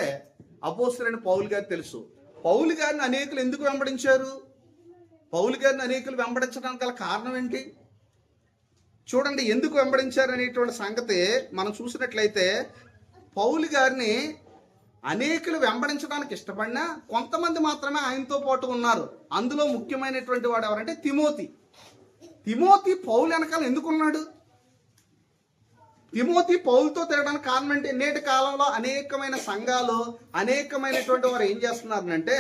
అపోస్తలుడైన పౌలు గారు తెలుసు. పౌలు గారిని అనేకులు ఎందుకు వెంబడించారు? పౌలు గారిని అనేకులు వెంబడించడానికి గల కారణం ఏంటి చూడండి. ఎందుకు వెంబడించారు అనేటువంటి సంగతి మనం చూసినట్లయితే పౌలు గారిని అనేకులు వెంబడించడానికి ఇష్టపడినా కొంతమంది మాత్రమే ఆయనతో పాటు ఉన్నారు. అందులో ముఖ్యమైనటువంటి వాడు ఎవరంటే తిమోతి. తిమోతి పౌలు వెనకాల ఎందుకున్నాడు? తిమోతి పౌలుతో తిరగడానికి కారణం అంటే నేటి కాలంలో అనేకమైన సంఘాలు, అనేకమైనటువంటి వారు ఏం చేస్తున్నారంటే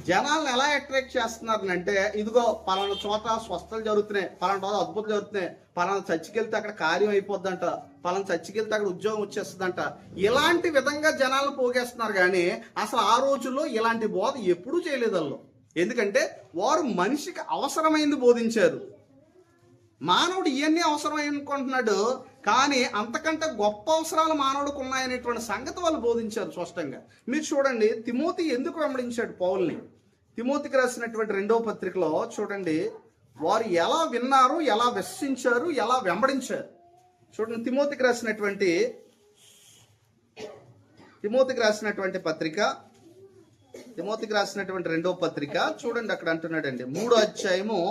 జనాలను ఎలా అట్రాక్ట్ చేస్తున్నారంటే, ఇదిగో పలానా చోట స్వస్థలు జరుగుతున్నాయి, పలానా చోట అద్భుతాలు జరుగుతున్నాయి, పలానా చర్చికి వెళ్తే అక్కడ కార్యం అయిపోద్దంట, పలానా చర్చికి వెళ్తే అక్కడ ఉద్యోగం వచ్చేస్తుందంట, ఇలాంటి విధంగా జనాలను పోగేస్తున్నారు. కానీ అసలు ఆ రోజుల్లో ఇలాంటి బోధ ఎప్పుడూ చేయలేదు వాళ్ళు. ఎందుకంటే వారు మనిషికి అవసరమైంది బోధించారు. మానవుడు ఇవన్నీ అవసరమై అనుకుంటున్నాడు, కానీ అంతకంటే గొప్ప అవసరాలు మానవుడికి ఉన్నాయనేటువంటి సంగతి వాళ్ళు బోధించారు స్పష్టంగా. మీరు చూడండి, తిమోతి ఎందుకు వెంబడించాడు పౌల్ని. తిమోతికి రాసినటువంటి 2వ పత్రికలో చూడండి, వారు ఎలా విన్నారు, ఎలా విశ్వసించారు, ఎలా వెంబడించారు. చూడండి, తిమోతికి రాసినటువంటి పత్రిక, తిమోతికి రాసినటువంటి 2వ పత్రిక చూడండి, అక్కడ అంటున్నాడండి 3వ అధ్యాయము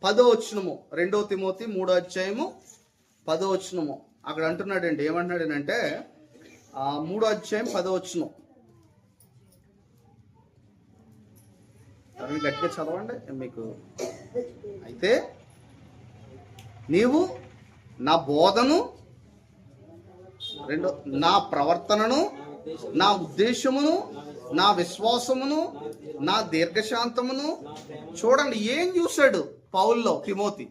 10వ వచనము, 2 తిమోతి 3వ అధ్యాయము 10వ వచనము. అక్కడ అంటున్నాడండి, ఏమంటున్నాడనంటే 3వ అధ్యాయం 10వ వచనం. గట్టిగా చదవండి మీకు. అయితే నీవు నా బోధను, నా ప్రవర్తనను, నా ఉద్దేశమును, నా విశ్వాసమును, నా దీర్ఘశాంతమును చూడండి. ఏం చూశాడు పౌల్లో తిమోతి?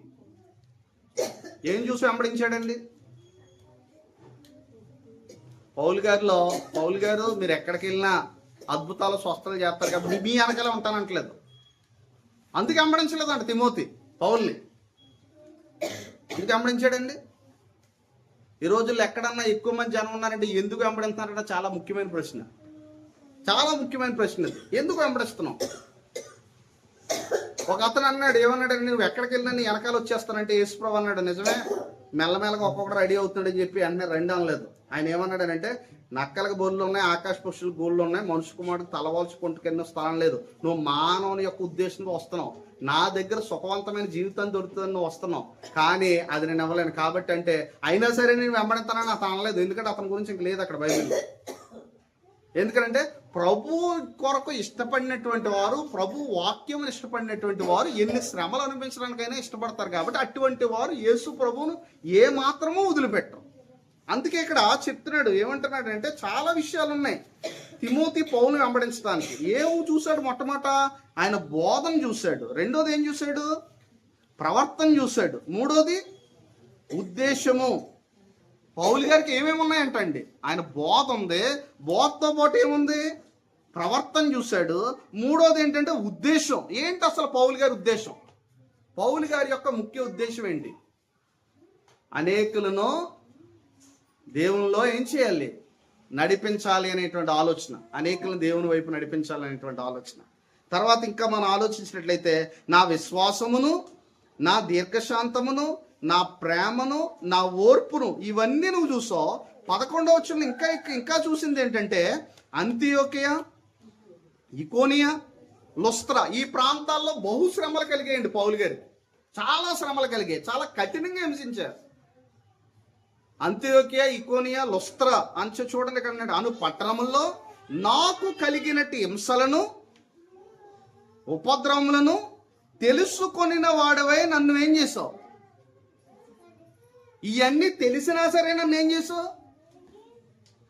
ఏం చూసి వెంబడించాడండి? పౌలు గారు మీరు ఎక్కడికి వెళ్ళినా అద్భుతాలు స్వస్థలు చేస్తారు కాబట్టి మీ వెనకాలే ఉంటానంటలేదు. అందుకే వెంబడించలేదంట తిమోతి పౌల్ని. ఎందుకు వెంబడించాడండి? ఈ రోజుల్లో ఎక్కడన్నా ఎక్కువ మంది జనం ఉన్నారంటే ఎందుకు వెంబడిస్తున్నారంటే చాలా ముఖ్యమైన ప్రశ్న. అది ఎందుకు వెంబడిస్తున్నావు? ఒక అతను అన్నాడు, ఏమన్నాడు, నువ్వు ఎక్కడికి వెళ్ళినా నీ వెనకాల వచ్చేస్తానంటే యేసుప్రభు అన్నాడు. నిజమే, మెల్లమెల్లగా ఒక్కొక్కటి రెడీ అవుతున్నాడని చెప్పి అన్నీ రెండు అనలేదు. ఆయన ఏమన్నాడనంటే, నక్కలకు బోర్లు ఉన్నాయి, ఆకాశ పక్షులకు గోళ్ళు ఉన్నాయి, మనుషు కుమారుడు తలవాల్చుకుంటుకెళ్ళిన స్థలం లేదు. నువ్వు మానవుని యొక్క ఉద్దేశంతో వస్తున్నావు, నా దగ్గర సుఖవంతమైన జీవితం దొరుకుతుందని నువ్వు వస్తున్నావు, కానీ అది నేను ఇవ్వలేను. కాబట్టి అంటే అయినా సరే నేను వెంబడిస్తానని అతను అనలేదు. ఎందుకంటే అతని గురించి ఇంక లేదు అక్కడ బైబిల్లో. ఎందుకంటే ప్రభు కొరకు ఇష్టపడినటువంటి వారు, ప్రభు వాక్యం ఇష్టపడినటువంటి వారు ఎన్ని శ్రమలు అనిపించడానికైనా ఇష్టపడతారు. కాబట్టి అటువంటి వారు యేసు ప్రభువును ఏ మాత్రమూ వదిలిపెట్టరు. అందుకే ఇక్కడ చెప్తున్నాడు, ఏమంటున్నాడు అంటే చాలా విషయాలు ఉన్నాయి తిమోతి పౌలుని వెంబడించడానికి. ఏమి చూశాడు? మొట్టమొదట ఆయన బోధన చూశాడు. రెండోది ఏం చూశాడు? ప్రవర్తన చూశాడు. మూడోది ఉద్దేశము. పౌలు గారికి ఏమేమి ఉన్నాయంటండి? ఆయన బోధ ఉంది, బోధతో పాటు ఏముంది? ప్రవర్తన చూశాడు. మూడోది ఏంటంటే ఉద్దేశం. ఏంటి అసలు పౌలు గారి ఉద్దేశం? పౌలు గారి యొక్క ముఖ్య ఉద్దేశం ఏంటి? అనేకులను దేవునిలో ఏం చేయాలి? నడిపించాలి అనేటువంటి ఆలోచన. అనేకులను దేవుని వైపు నడిపించాలి అనేటువంటి ఆలోచన. తర్వాత ఇంకా మనం ఆలోచించినట్లయితే నా విశ్వాసమును, నా దీర్ఘశాంతమును, నా ప్రేమను, నా ఓర్పును, ఇవన్నీ నువ్వు చూసావు. 11వ వచనంలో ఇంకా చూసింది ఏంటంటే అంతియోకియ, ఇకోనియా, లుస్త్రా ఈ ప్రాంతాల్లో బహుశ్రమలు కలిగాయండి పౌలు గారు. చాలా శ్రమలు కలిగాయి, చాలా కఠినంగా హింసించారు. అంతియోకియా, ఇకోనియా, లుస్త్రా అంచు చూడండి ఇక్కడ అను పట్టణముల్లో నాకు కలిగినట్టు హింసలను, ఉపద్రవములను తెలుసుకొనిన వాడవై నన్ను ఏం చేసావు? ఇవన్నీ తెలిసినా సరే నన్ను ఏం చేసావు?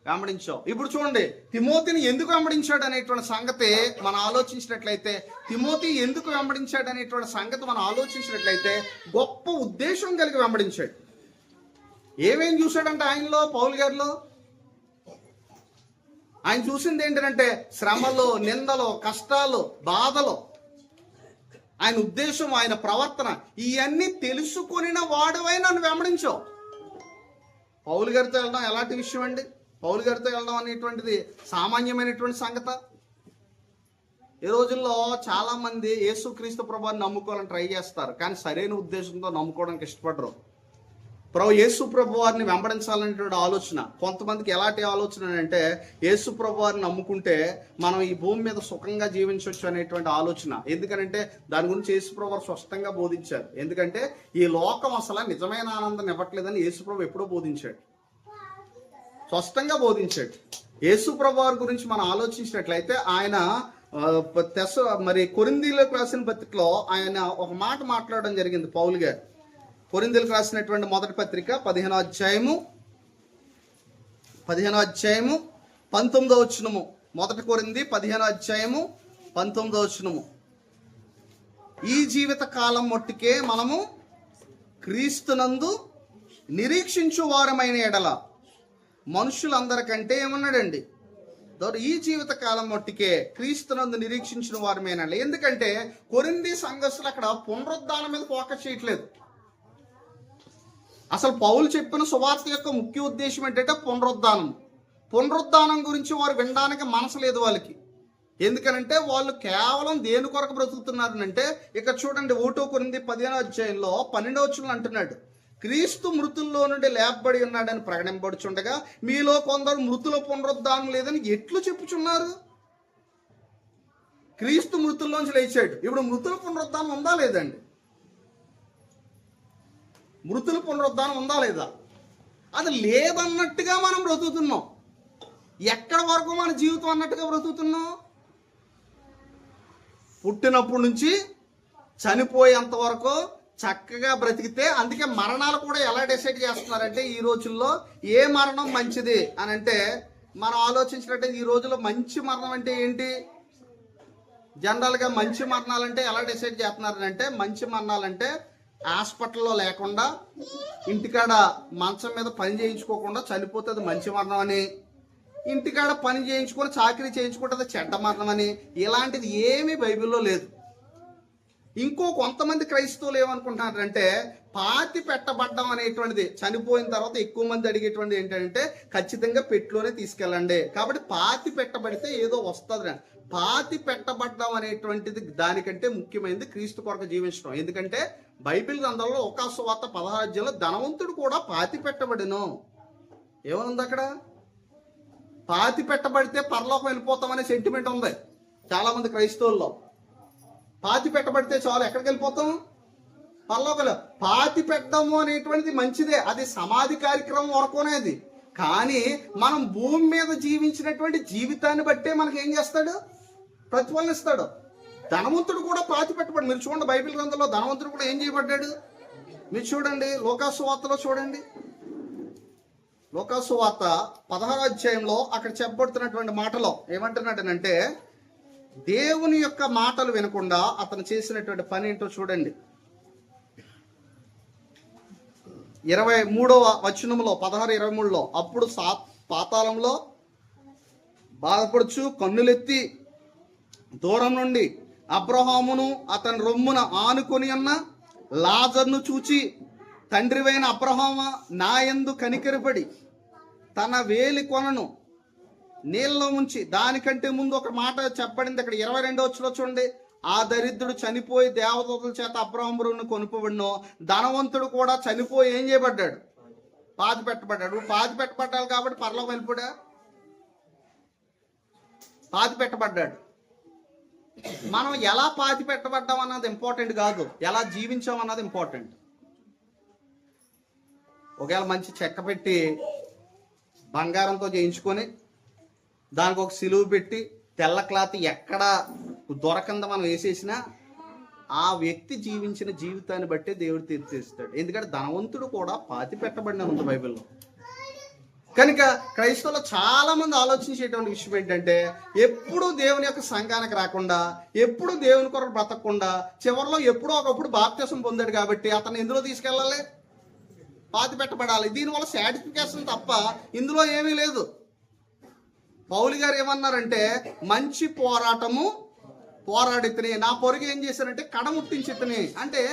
వెంబడించావు. ఇప్పుడు చూడండి, తిమోతిని ఎందుకు వెంబడించాడు అనేటువంటి సంగతి మనం ఆలోచించినట్లయితే, తిమోతి ఎందుకు వెంబడించాడు అనేటువంటి సంగతి మనం ఆలోచించినట్లయితే గొప్ప ఉద్దేశం కలిగి వెంబడించాడు. ఏమేం చూశాడంటే ఆయనలో, పౌలు గారిలో ఆయన చూసింది ఏంటంటే శ్రమలు, నిందలు, కష్టాలు, బాధలు. ఆయన ఉద్దేశం, ఆయన ప్రవర్తన, ఇవన్నీ తెలుసుకొనిన వాడువై నన్ను వెంబడించావు. పౌలు గారితో వెళ్ళడం ఎలాంటి విషయం అండి? పౌలు గారితో వెళ్ళడం అనేటువంటిది సామాన్యమైనటువంటి సంగత. ఈ రోజుల్లో చాలా మంది యేసుక్రీస్తు ప్రభువుని నమ్ముకోవాలని ట్రై చేస్తారు, కానీ సరైన ఉద్దేశంతో నమ్ముకోవడానికి ఇష్టపడరు. యేసు ప్రభు వారిని వెంబడించాలనేటువంటి ఆలోచన. కొంతమందికి ఎలాంటి ఆలోచన అంటే యేసు ప్రభు వారిని నమ్ముకుంటే మనం ఈ భూమి మీద సుఖంగా జీవించవచ్చు అనేటువంటి ఆలోచన. ఎందుకంటే దాని గురించి యేసు ప్రభు వారు స్పష్టంగా బోధించారు. ఎందుకంటే ఈ లోకం అసలు నిజమైన ఆనందం ఇవ్వట్లేదని యేసు ప్రభు ఎప్పుడో బోధించాడు. స్పష్టంగా బోధించాడు. యేసు ప్రభువు వారి గురించి మనం ఆలోచించినట్లయితే ఆయన మరి కొరింథీయులకు రాసిన పత్రికలో ఆయన ఒక మాట మాట్లాడడం జరిగింది. పౌలు గారు కొరింథీయులకు రాసినటువంటి మొదటి పత్రిక 15వ అధ్యాయము 19వ వచనము. మొదటి కొరింథీ 15వ అధ్యాయము 19వ వచనము. ఈ జీవిత కాలం మట్టుకే మనము క్రీస్తునందు నిరీక్షించు వారమైన ఎడల మనుషులందరికంటే ఏమన్నాడండి, ఈ జీవిత కాలం మట్టుకే క్రీస్తునందు నిరీక్షించిన వారమైన. ఎందుకంటే కొరింథీ సంఘస్థులు అక్కడ పునరుద్ధానం మీద ఫోకస్ చేయట్లేదు. అసలు పౌలు చెప్పిన సువార్త యొక్క ముఖ్య ఉద్దేశం ఏంటంటే పునరుద్ధానం గురించి వారు వినడానికి మనసు లేదు వాళ్ళకి. ఎందుకనంటే వాళ్ళు కేవలం దేని కొరకు బ్రతుకుతున్నారు అంటే, ఇక్కడ చూడండి 1 కొరింథీ 15వ అధ్యాయంలో 12వ వచనంలో అంటున్నాడు, క్రీస్తు మృతుల్లో నుండి లేపబడి ఉన్నాడని ప్రకటింపబడుచుండగా మీలో కొందరు మృతుల పునరుద్ధానం లేదని ఎట్లు చెప్పుచున్నారు. క్రీస్తు మృతుల్లోంచి లేచాడు. ఇప్పుడు మృతుల పునరుద్ధానం ఉందా లేదండి? మృతుల పునరుద్ధానం ఉందా లేదా? అది లేదన్నట్టుగా మనం బ్రతుకుతున్నాం. ఎక్కడ వరకు మన జీవితం అన్నట్టుగా బ్రతుకుతున్నాం? పుట్టినప్పటి నుంచి చనిపోయేంత వరకు చక్కగా బ్రతికితే. అందుకే మరణాలు కూడా ఎలా డిసైడ్ చేస్తున్నారంటే ఈ రోజుల్లో ఏ మరణం మంచిది అని అంటే, మనం ఆలోచించినట్టే ఈ రోజుల్లో మంచి మరణం అంటే ఏంటి? జనరల్గా మంచి మరణాలంటే ఎలా డిసైడ్ చేస్తున్నారంటే, మంచి మరణాలంటే హాస్పిటల్లో లేకుండా ఇంటికాడ మంచం మీద పని చేయించుకోకుండా చనిపోతే అది మంచి మరణం అని, ఇంటికాడ పని చేయించుకొని చాకరీ చేయించుకుంటే అది చెడ్డ మరణం అని. ఇలాంటిది ఏమీ బైబిల్లో లేదు. ఇంకో కొంతమంది క్రైస్తవులు ఏమనుకుంటున్నారంటే, పాతి పెట్టబడ్డం అనేటువంటిది, చనిపోయిన తర్వాత ఎక్కువ మంది అడిగేటువంటి ఏంటంటే ఖచ్చితంగా పెట్టులోనే తీసుకెళ్ళండి, కాబట్టి పాతి పెట్టబడితే ఏదో వస్తుంది. పాతి పెట్టబడ్డం అనేటువంటిది దానికంటే ముఖ్యమైనది క్రీస్తు కొరకు జీవించడం. ఎందుకంటే బైబిల్ గ్రంథంలో లూకా సువార్త 16వ అధ్యాయంలో ధనవంతుడు కూడా పాతి పెట్టబడిను ఏమనుంది అక్కడ? పాతి పెట్టబడితే పరలోకం వెళ్ళిపోతామనే సెంటిమెంట్ ఉంది చాలా మంది క్రైస్తవుల్లో. పాతి పెట్టబడితే చాలు, ఎక్కడికి వెళ్ళిపోతాం? పరలోకంలో. పాతి పెట్టడము అనేటువంటిది మంచిదే, అది సమాధి కార్యక్రమం వరకునేది. కానీ మనం భూమి మీద జీవించినటువంటి జీవితాన్ని బట్టే మనకి ఏం చేస్తాడు? ప్రతిఫలం ఇస్తాడు. ధనవంతుడు కూడా పాతి పెట్టబడి, మీరు చూడండి బైబిల్ గ్రంథంలో ధనవంతుడు కూడా ఏం చేయబడ్డాడు? మీరు చూడండి లూకా సువార్తలో చూడండి, లూకా సువార్త 16వ అధ్యాయంలో అక్కడ చెప్పబడుతున్నటువంటి మాటలో ఏమంటున్నాడనంటే, దేవుని యొక్క మాటలు వినకుండా అతను చేసినటువంటి పని ఏంటో చూడండి. 23వ వచనంలో 16:23లో, అప్పుడు పాతాళంలో బాధపడుచు కన్నులెత్తి దూరం నుండి అబ్రహామును అతని రొమ్మున ఆనుకొని ఉన్న లాజర్ను చూచి, తండ్రివైన అబ్రహామా, నా యందు కనికరపడి తన వేలి కొనను నీళ్ళలో ముంచి. దానికంటే ముందు ఒక మాట చెప్పబడింది అక్కడ 22వ వచనంలో చూడండి, ఆ దరిద్రుడు చనిపోయి దేవదూతల చేత అబ్రహామును కొనుపబడినో, ధనవంతుడు కూడా చనిపోయి ఏం చేయబడ్డాడు? పాతి పెట్టబడ్డాడు. పాతి పెట్టబడ్డాడు కాబట్టి పరలోకం వెళ్ళిపోడా? పాతి పెట్టబడ్డాడు. మనం ఎలా పాతి పెట్టబడ్డాం అన్నది ఇంపార్టెంట్ కాదు, ఎలా జీవించాం అన్నది ఇంపార్టెంట్. ఒకవేళ మంచి చెక్క పెట్టి బంగారంతో చేయించుకొని దానికి ఒక సిలువు పెట్టి తెల్ల క్లాత్ ఎక్కడ దొరకంద మనం వేసేసినా ఆ వ్యక్తి జీవించిన జీవితాన్ని బట్టే దేవుడు తీర్చేస్తాడు. ఎందుకంటే ధనవంతుడు కూడా పాతి పెట్టబడిన ఉంది బైబిల్లో. కనుక క్రైస్తవులు చాలా మంది ఆలోచించేటువంటి విషయం ఏంటంటే, ఎప్పుడు దేవుని యొక్క సంఘానికి రాకుండా, ఎప్పుడు దేవుని కొరకు బ్రతకకుండా, చివరిలో ఎప్పుడో ఒకప్పుడు బాప్తిసం పొందాడు కాబట్టి అతను ఎందులో తీసుకెళ్ళాలి? పాతి పెట్టబడాలి. దీనివల్ల సాటిస్ఫికేషన్ తప్ప ఇందులో ఏమీ లేదు. పౌలు గారు ఏమన్నారంటే, మంచి పోరాటము పోరాడితేనే నా పొరుగు ఏం చేశారంటే కడముట్టించితని. అంటే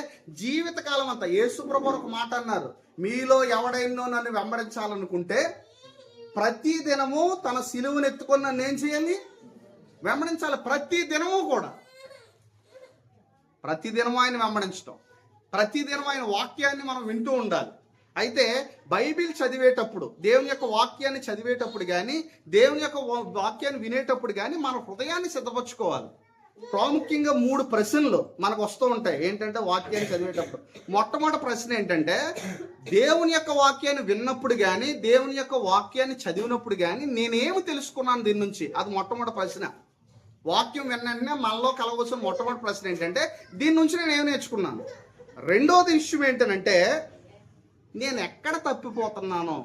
జీవితకాలం అంతా యేసు ప్రభువు ఒక మాట అన్నారు, మీలో ఎవడైనా నన్ను వెంబడించాలనుకుంటే ప్రతి దినము తన సిలువను ఎత్తుకొని నన్ను ఏం చేయాలి? వెంబడించాలి. ప్రతి దినము కూడా, ప్రతి దినము ఆయన వెంబడించడం, ప్రతి దినం ఆయన వాక్యాన్ని మనం వింటూ ఉండాలి. అయితే బైబిల్ చదివేటప్పుడు, దేవుని యొక్క వాక్యాన్ని చదివేటప్పుడు కానీ, దేవుని యొక్క వాక్యాన్ని వినేటప్పుడు కానీ మన హృదయాన్ని సిద్ధపరచుకోవాలి. ప్రాముఖ్యంగా 3 ప్రశ్నలు మనకు వస్తూ ఉంటాయి. ఏంటంటే వాక్యాన్ని చదివేటప్పుడు మొట్టమొదటి ప్రశ్న ఏంటంటే, దేవుని యొక్క వాక్యాన్ని విన్నప్పుడు కానీ దేవుని యొక్క వాక్యాన్ని చదివినప్పుడు కానీ నేనేమి తెలుసుకున్నాను దీని నుంచి? అది మొట్టమొదటి ప్రశ్న. వాక్యం విన్న మనలో కలవలసిన మొట్టమొదటి ప్రశ్న ఏంటంటే, దీని నుంచి నేను ఏమి నేర్చుకున్నాను? రెండోది విషయం ఏంటంటే, నేను ఎక్కడ తప్పిపోతున్నానో,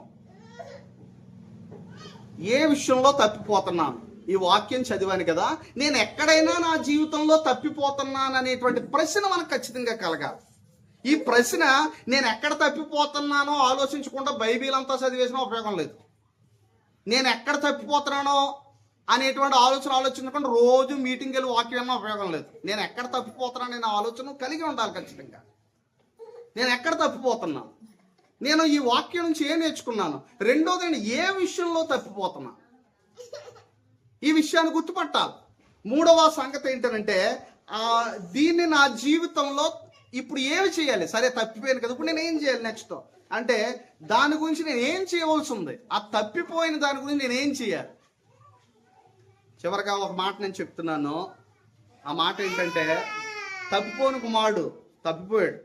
ఏ విషయంలో తప్పిపోతున్నాను? ఈ వాక్యం చదివాను కదా, నేను ఎక్కడైనా నా జీవితంలో తప్పిపోతున్నాను అనేటువంటి ప్రశ్న మనకు ఖచ్చితంగా కలగాలి. ఈ ప్రశ్న నేను ఎక్కడ తప్పిపోతున్నానో ఆలోచించకుండా బైబిల్ అంతా చదివేసినా ఉపయోగం లేదు. నేను ఎక్కడ తప్పిపోతున్నానో అనేటువంటి ఆలోచించకుండా రోజు మీటింగ్కి వెళ్ళి వాక్యం అన్నా ఉపయోగం లేదు. నేను ఎక్కడ తప్పిపోతున్నాను అనే ఆలోచన కలిగి ఉండాలి ఖచ్చితంగా. నేను ఎక్కడ తప్పిపోతున్నాను, నేను ఈ వాక్యం నుంచి ఏం నేర్చుకున్నాను? రెండోది, నేను ఏ విషయంలో తప్పిపోతున్నా, ఈ విషయాన్ని గుర్తుపట్టాలి. మూడవ సంగతి ఏంటంటే, దీన్ని నా జీవితంలో ఇప్పుడు ఏమి చేయాలి? సరే తప్పిపోయాను కదా, ఇప్పుడు నేను ఏం చేయాలి నెక్స్ట్ అంటే దాని గురించి నేను ఏం చేయవలసి ఉంది? ఆ తప్పిపోయిన దాని గురించి నేను ఏం చేయాలి? చివరిగా ఒక మాట నేను చెప్తున్నాను. ఆ మాట ఏంటంటే, తప్పిపోయిన కుమారుడు తప్పిపోయాడు,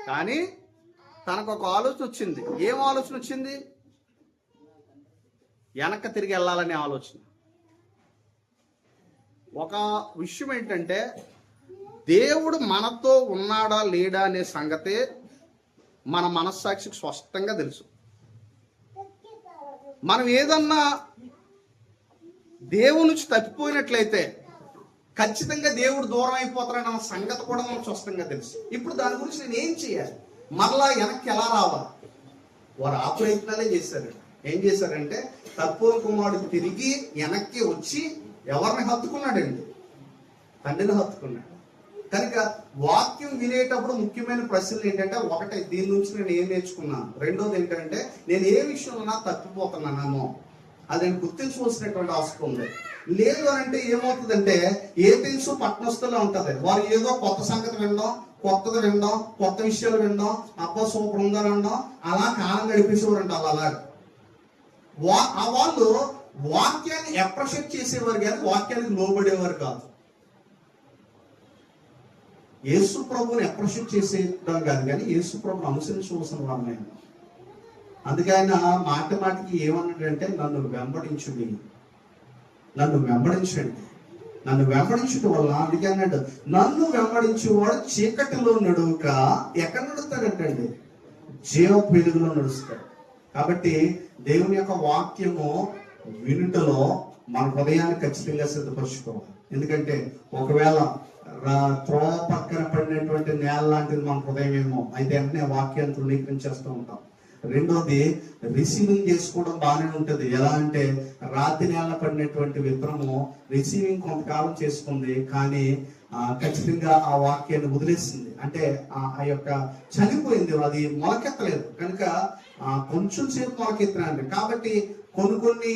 కానీ తనకు ఒక ఆలోచన వచ్చింది. ఏం ఆలోచన వచ్చింది? వెనక్కి తిరిగి వెళ్ళాలనే ఆలోచన. ఒక విషయం ఏంటంటే, దేవుడు మనతో ఉన్నాడా లేడా అనే సంగతి మన మనస్సాక్షికి స్పష్టంగా తెలుసు. మనం ఏదన్నా దేవుని నుంచి తప్పిపోయినట్లయితే ఖచ్చితంగా దేవుడు దూరం అయిపోతాడన్న సంగతి కూడా మనకు స్పష్టంగా తెలుసు. ఇప్పుడు దాని గురించి నేను ఏం చేయాలి? మరలా వెనక్కి ఎలా రావాలి? వారు ఆ ప్రయత్నాలే చేశారు. ఏం చేశారంటే, తప్పిపోయిన కుమారుడు తిరిగి వెనక్కి వచ్చి ఎవరిని హత్తుకున్నాడండి? తండ్రిని హత్తుకున్నాడు. కనుక వాక్యం వినేటప్పుడు ముఖ్యమైన ప్రశ్నలు ఏంటంటే, ఒకటి, దీని నుంచి నేను ఏం నేర్చుకున్నాను? రెండోది ఏంటంటే, నేను ఏ విషయంలో తప్పిపోతున్నానేమో అది నేను గుర్తించవలసినటువంటి అవసరం ఉంది. లేదు అని అంటే ఏమవుతుందంటే, ఏ తెలుసు పట్టణస్తుల్లో ఉంటుంది. వారు ఏదో కొత్త సంగతి వినడం, కొత్తది వినడం, కొత్త విషయాలు వినడం, అబ్బా సూపర్ ఉందని అనడం, అలా కాలం గడిపేసేవారు అంట. అలాగా వాళ్ళు వాక్యాన్ని అప్రిషియేట్ చేసేవారు కానీ వాక్యానికి లోబడేవారు కాదు. యేసు ప్రభుని అప్రిషియేట్ చేసేయడం కాదు, కానీ యేసు ప్రభుని అనుసరించవలసిన వారిని. అందుకే ఆయన మాట మాటికి ఏమన్నాడంటే, నన్ను వెంబడించుడి, నన్ను వెంబడించండి, నన్ను వెంబడించడం వల్ల. అందుకే అన్నాడు, నన్ను వెంబడించేవాడు చీకటిలో నడువుక ఎక్కడ నడుస్తాడంటండి? జీవ వెలుగులో నడుస్తాడు. కాబట్టి దేవుని యొక్క వాక్యము వినుటలో మన హృదయాన్ని ఖచ్చితంగా సిద్ధపరచుకోవాలి. ఎందుకంటే ఒకవేళ త్రోవ పక్కన పడినటువంటి నేల లాంటిది మన హృదయం ఏమో అయితే వెంటనే వాక్యాన్ని తృణీకరించేస్తూ ఉంటాం. రెండోది, రిసీవింగ్ చేసుకోవడం బాగానే ఉంటుంది. ఎలా అంటే, రాతి నేల పడినటువంటి విత్తనము రిసీవింగ్ కొంతకాలం చేసుకుంది, కానీ ఖచ్చితంగా ఆ వాక్యాన్ని వదిలేసింది. అంటే ఆ యొక్క చనిపోయింది, అది మొలకెత్తలేదు. కనుక కొంచెం సేపు మొలకెత్తినండి. కాబట్టి కొన్ని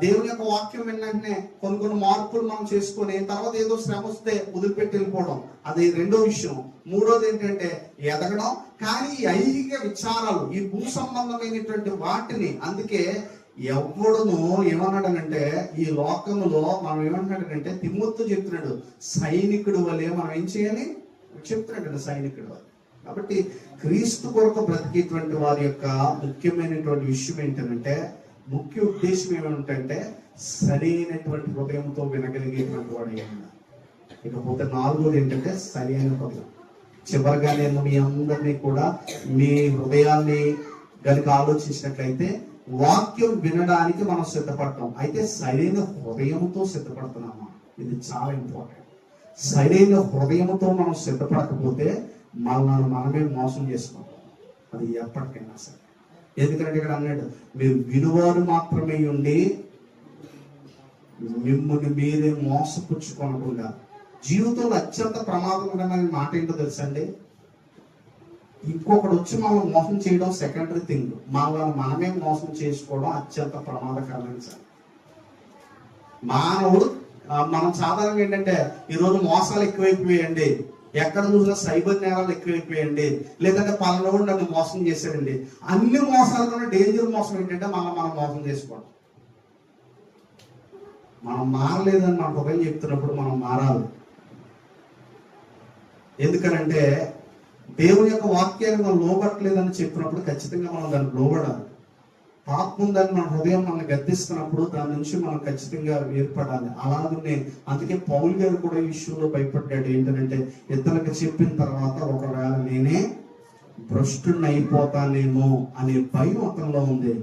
దేవుని యొక్క వాక్యం విన్ననే కొన్ని మార్పులు మనం చేసుకొని తర్వాత ఏదో శ్రమ వస్తే వదిలిపెట్టి వెళ్ళిపోవడం, అది రెండో విషయం. మూడోది ఏంటంటే ఎదగడం. కానీ ఈ ఐహిక విచారాలు, ఈ భూ సంబంధమైనటువంటి వాటిని, అందుకే ఎవడును ఏమన్నాడనంటే, ఈ లోకంలో మనం ఏమంటున్నాడంటే, తిమ్మొత్తు చెప్తున్నాడు, సైనికుడు వల్లే మనం ఏం చేయాలి చెప్తున్నాడు, సైనికుడు వల్ల. కాబట్టి క్రీస్తు కొరకు బ్రతికేటువంటి వారి యొక్క ముఖ్యమైనటువంటి విషయం ఏంటంటే, ముఖ్య ఉద్దేశం ఏమంటే సరైనటువంటి హృదయంతో వినగలిగేటువంటి వాడు ఏమన్నా. ఇకపోతే నాలుగోది ఏంటంటే సరైన హృదయం. చివరిగా నేను మీ అందరినీ కూడా మీ హృదయాన్ని గనుక ఆలోచించినట్లయితే, వాక్యం వినడానికి మనం సిద్ధపడతాం, అయితే సరైన హృదయంతో సిద్ధపడుతున్నామా? ఇది చాలా ఇంపార్టెంట్. సరైన హృదయంతో మనం సిద్ధపడకపోతే మనమే మోసం చేసుకుంటాం, అది ఎప్పటికైనా సరే. ఎందుకంటే ఇక్కడ అన్నాడు, మీరు వినువారు మాత్రమే ఉండి మిమ్మల్ని మీరే మోసపుచ్చుకోనకుండా. జీవితంలో అత్యంత ప్రమాదకరమైన మాట ఏంటో తెలుసండి, ఇంకొకటి వచ్చి మనం మోసం చేయడం సెకండరీ థింగ్, మనమే మోసం చేసుకోవడం అత్యంత ప్రమాదకరమైన సార్. మానవుడు మనం సాధారణంగా ఏంటంటే, ఈరోజు మోసాలు ఎక్కువైపోయాయండి, ఎక్కడ చూసినా సైబర్ నేరాలు ఎక్కువైపోయాయండి, లేదంటే పలానోడు నన్ను మోసం చేశాడండి. అన్ని మోసాల కన్నా డేంజర్ మోసం ఏంటంటే మనం మోసం చేసుకోవడం. మనం మారలేదని మన హృదయం చెప్తున్నప్పుడు మనం మారాలి. ఎందుకనంటే దేవుని యొక్క వాక్యాన్ని మనం లోబట్టలేదని చెప్పినప్పుడు ఖచ్చితంగా మనం దానికి లోబడాలి. పాపం ఉందని మన హృదయం మనల్ని గద్దిస్తున్నప్పుడు దాని నుంచి మనం ఖచ్చితంగా వేర్పడాలి. అలాగనే అందుకే పౌలు గారు కూడా ఈ విషయంలో భయపడ్డాడు. ఏంటంటే ఇతరులకు చెప్పిన తర్వాత ఒకవేళ నేనే భ్రష్టుని అయిపోతానేమో అనే భయం అతనిలో ఉంది.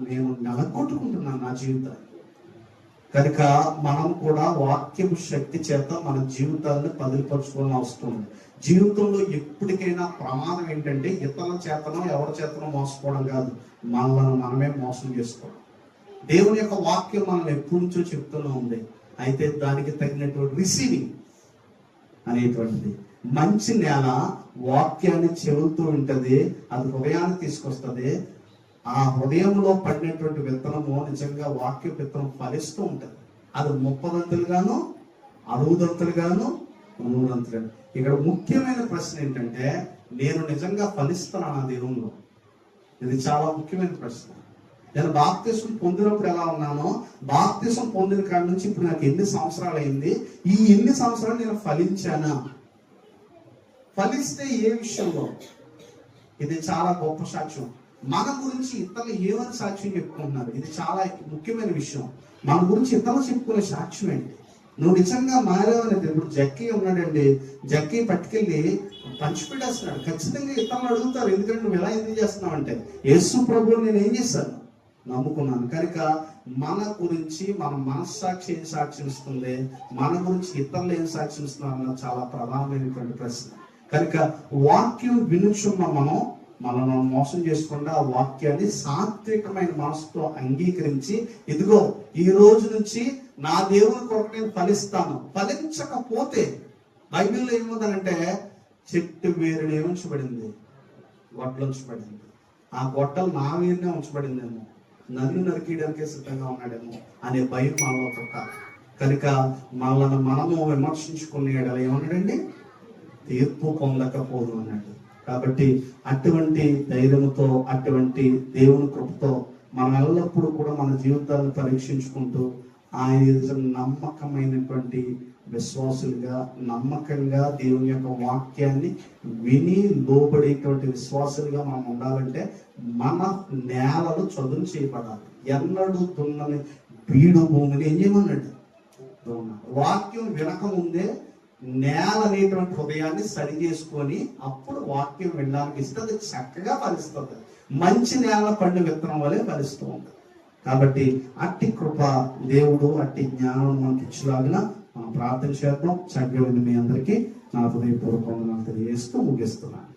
నేను నెలకొట్టుకుంటున్నాను నా జీవితాన్ని. కనుక మనం కూడా వాక్యము శక్తి చేత మన జీవితాలను పదిలిపరచుకోవాలని అవసరం ఉంది. జీవితంలో ఎప్పటికైనా ప్రమాదం ఏంటంటే ఇతరుల చేతనో ఎవరి చేతనో మోసపోవడం కాదు, మనల్ని మనమే మోసం చేసుకోవడం. దేవుని యొక్క వాక్యం మనం ఎప్పటి నుంచో చెప్తూనే ఉంది. అయితే దానికి తగినటువంటి రిసీవింగ్ అనేటువంటిది మంచి నేల వాక్యాన్ని చెబుతూ ఉంటుంది, అది హృదయాన్ని తీసుకొస్తుంది. ఆ హృదయంలో పడినటువంటి విత్తనము నిజంగా వాక్య విత్తనం ఫలిస్తూ ఉంటుంది. అది 30 60 100. ఇక్కడ ముఖ్యమైన ప్రశ్న ఏంటంటే నేను నిజంగా ఫలిస్తున్నాను ఆ దేవుల్లో? ఇది చాలా ముఖ్యమైన ప్రశ్న. నేను బాప్తిసం పొందినప్పుడు ఎలా ఉన్నానో, బాప్తిసం పొందిన కాడి నుంచి ఇప్పుడు నాకు ఎన్ని సంవత్సరాలు అయింది, ఈ ఎన్ని సంవత్సరాలు నేను ఫలించానా? ఫలిస్తే ఏ విషయంలో? ఇది చాలా గొప్ప సాక్ష్యం. మన గురించి ఇతరులు ఏమని సాక్ష్యం చెప్పుకుంటున్నారు, ఇది చాలా ముఖ్యమైన విషయం. మన గురించి ఇతరులు చెప్పుకునే సాక్ష్యం ఏంటి? నువ్వు నిజంగా మారావనేది. ఇప్పుడు జక్కీ ఉన్నాడండి, జక్కీ పట్టుకెళ్ళి పంచిపెట్టేస్తున్నాడు. ఖచ్చితంగా ఇతరులు అడుగుతారు, ఎందుకంటే నువ్వు ఎలా ఎందుకు చేస్తున్నావు అంటే, యేసు ప్రభువు నేను ఏం చేశాను, నమ్ముకున్నాను. కనుక మన గురించి మన మనస్సాక్షి ఏం సాక్షిస్తుంది, మన గురించి ఇతరులు ఏం సాక్షిస్తున్నారు అన్నది చాలా ప్రధానమైనటువంటి ప్రశ్న. కనుక వాక్యం వినుచున్న మనల్ని మోసం చేసుకుండా ఆ వాక్యాన్ని సాత్వికమైన మనసుతో అంగీకరించి, ఇదిగో ఈ రోజు నుంచి నా దేవుని కొరకు నేను ఫలిస్తాను. ఫలించకపోతే బైబిల్లో ఏముందనంటే చెట్టు వేరునే ఉంచబడింది, గొడ్డలు ఉంచబడింది. ఆ గొడ్డలు నా వేరునే ఉంచబడిందేమో, నన్ను నరికేయడానికే సిద్ధంగా ఉన్నాడేమో అనే భయం మనలో పుట్టాలి. కనుక మనల్ని మనము విమర్శించుకునే ఎడల ఏమన్నాడండి, తీర్పు పొందకపోదు అన్నాడు. కాబట్టి అటువంటి ధైర్యంతో, అటువంటి దేవుని కృపతో మనం ఎల్లప్పుడూ కూడా మన జీవితాలను పరీక్షించుకుంటూ ఆయన నమ్మకమైనటువంటి విశ్వాసులుగా, నమ్మకంగా దేవుని యొక్క వాక్యాన్ని విని లోబడేటువంటి విశ్వాసులుగా మనం ఉండాలంటే మన నేలలు చదును చేయబడాలి. ఎన్నడూ దున్నని బీడు భూమిని ఏం చేయమన్నాడు, వాక్యం వినకముందే నేల అనేటువంటి హృదయాన్ని సరి చేసుకొని అప్పుడు వాక్యం వినడానికి ఇస్తే అది చక్కగా ఫలిస్తుంది. మంచి నేల పండు విత్తనం వలె ఫలిస్తూ ఉంటుంది. కాబట్టి అట్టి కృప దేవుడు, అట్టి జ్ఞానం మనకి ఇచ్చేలాగా మనం ప్రార్థన చేద్దాం. చక్కగా మీ అందరికీ నా హృదయపూర్వకంగా తెలియజేస్తూ ముగిస్తున్నాను.